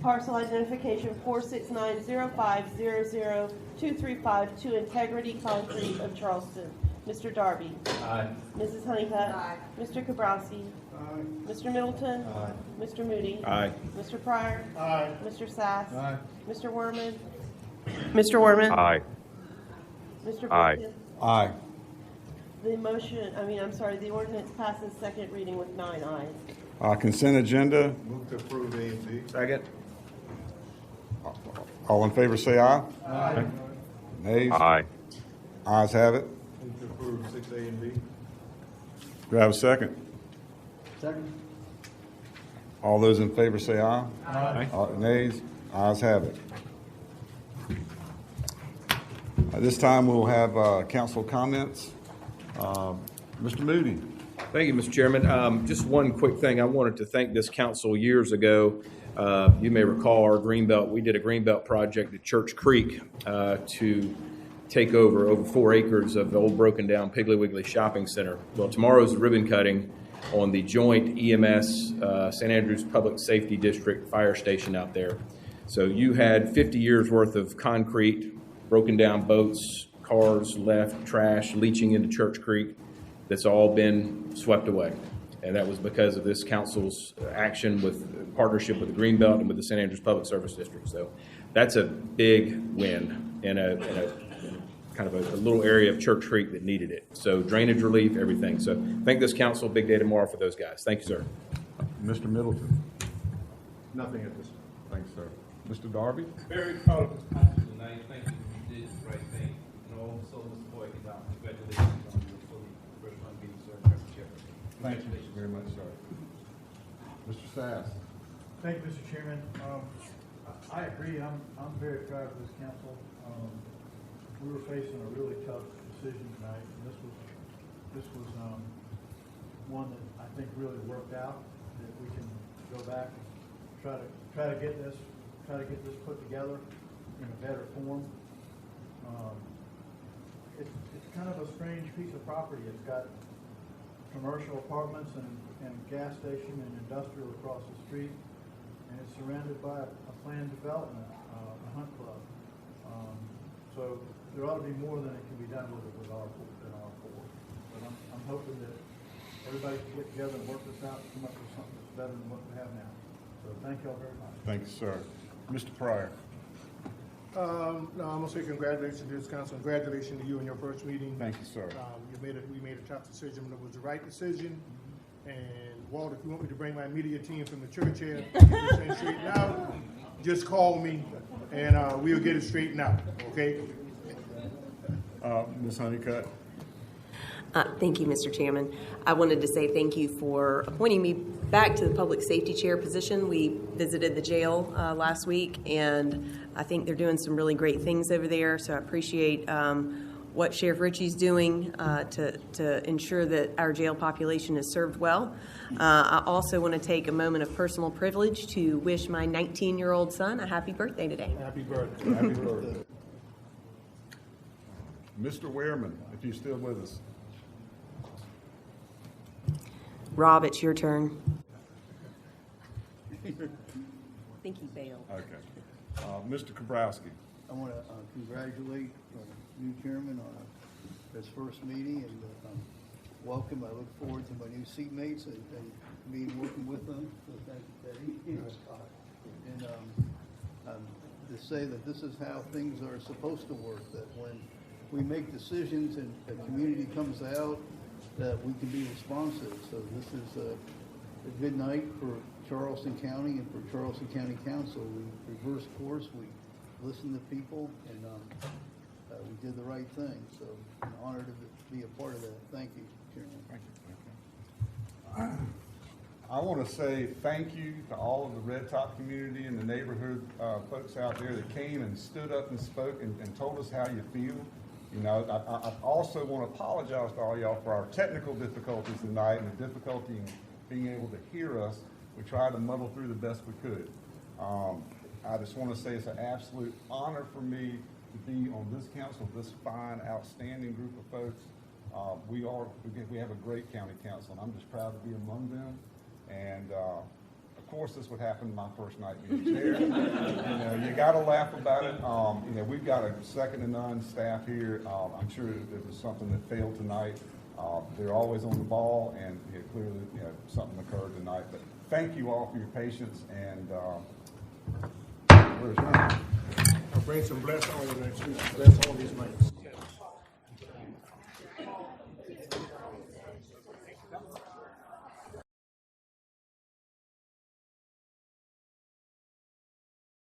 parcel identification 46905000235 to Integrity Concrete of Charleston. Mr. Darby? Aye. Mrs. Honeycutt? Mr. Kabrowski? Aye. Mr. Middleton? Aye. Mr. Moody? Aye. Mr. Pryor? Aye. Mr. Sass? Aye. Mr. Werman? Mr. Werman? Aye. Mr. Aye. Boykin? Aye. The ordinance passes second reading with 9 ayes. Consent agenda. Move to approve A and B. Second. All in favor say aye. Aye. Nays? Aye. Ayes have it. Move to approve 6A and B. Do I have a second? Second. All those in favor say aye. Aye. Nays? Ayes have it. At this time, we'll have council comments. Mr. Moody. Thank you, Mr. Chairman. Just one quick thing. I wanted to thank this council years ago. You may recall our Greenbelt. We did a Greenbelt project at Church Creek to take over 4 acres of the old broken down Piggly Wiggly shopping center. Well, tomorrow's the ribbon cutting on the joint EMS St. Andrews Public Safety District fire station out there. So you had 50 years worth of concrete, broken down boats, cars left, trash leaching into Church Creek. That's all been swept away. And that was because of this council's action with partnership with the Greenbelt and with the St. Andrews Public Service District. So that's a big win in a kind of a little area of Church Creek that needed it. So drainage relief, everything. So thank this council. Big day tomorrow for those guys. Thank you, sir. Mr. Middleton. Nothing at this time. Thanks, sir. Mr. Darby. Very proud of this council tonight. Thank you. You did the right thing. And also, Mr. Boykin, congratulations on your first one being served as chairman. Thank you very much, sir. Mr. Sass. Thank you, Mr. Chairman. I agree. I'm very proud of this council. We were facing a really tough decision tonight, and this was one that I think really worked out. That we can go back and try to get this put together in a better form. It's kind of a strange piece of property. It's got commercial apartments and gas station and industrial across the street, and it's surrounded by a planned development, a hunt club. So there ought to be more than it can be done with it with R4. But I'm hoping that everybody can get together and work this out and come up with something that's better than what we have now. So thank you all very much. Thank you, sir. Mr. Pryor. No, I'm gonna say congratulations to this council. Congratulations to you in your first meeting. Thank you, sir. We made a tough decision, but it was the right decision. And Walt, if you want me to bring my media team from the church here, to straighten out, just call me, and we'll get it straightened out, okay? Ms. Honeycutt? Thank you, Mr. Chairman. I wanted to say thank you for appointing me back to the Public Safety Chair position. We visited the jail last week, and I think they're doing some really great things over there, so I appreciate what Sheriff Ritchie's doing to ensure that our jail population is served well. I also want to take a moment of personal privilege to wish my 19-year-old son a happy birthday today. Happy birthday. Happy birthday. Mr. Wehrman, if you're still with us. Rob, it's your turn. I think he bailed. Okay. Mr. Kabrowski. I want to congratulate the new chairman on his first meeting and welcome. I look forward to my new seatmates and me working with them. So thank you, Teddy. And to say that this is how things are supposed to work, that when we make decisions and the community comes out, that we can be responsive. So this is a good night for Charleston County and for Charleston County Council. We reversed course, we listened to people, and we did the right thing. So I'm honored to be a part of that. Thank you, Chairman. Thank you. I want to say thank you to all of the Red Top community and the neighborhood folks out there that came and stood up and spoke and told us how you feel. You know, I also want to apologize to all y'all for our technical difficulties tonight and the difficulty in being able to hear us. We tried to muddle through the best we could. I just want to say it's an absolute honor for me to be on this council, this fine, outstanding group of folks. We have a great county council, and I'm just proud to be among them. And of course, this would happen my first night being chair. You know, you got to laugh about it. You know, we've got a second to none staff here. I'm sure it was something that failed tonight. They're always on the ball, and clearly, something occurred tonight. But thank you all for your patience, and we're adjourned. I'll bring some bless all of that, bless all these nights.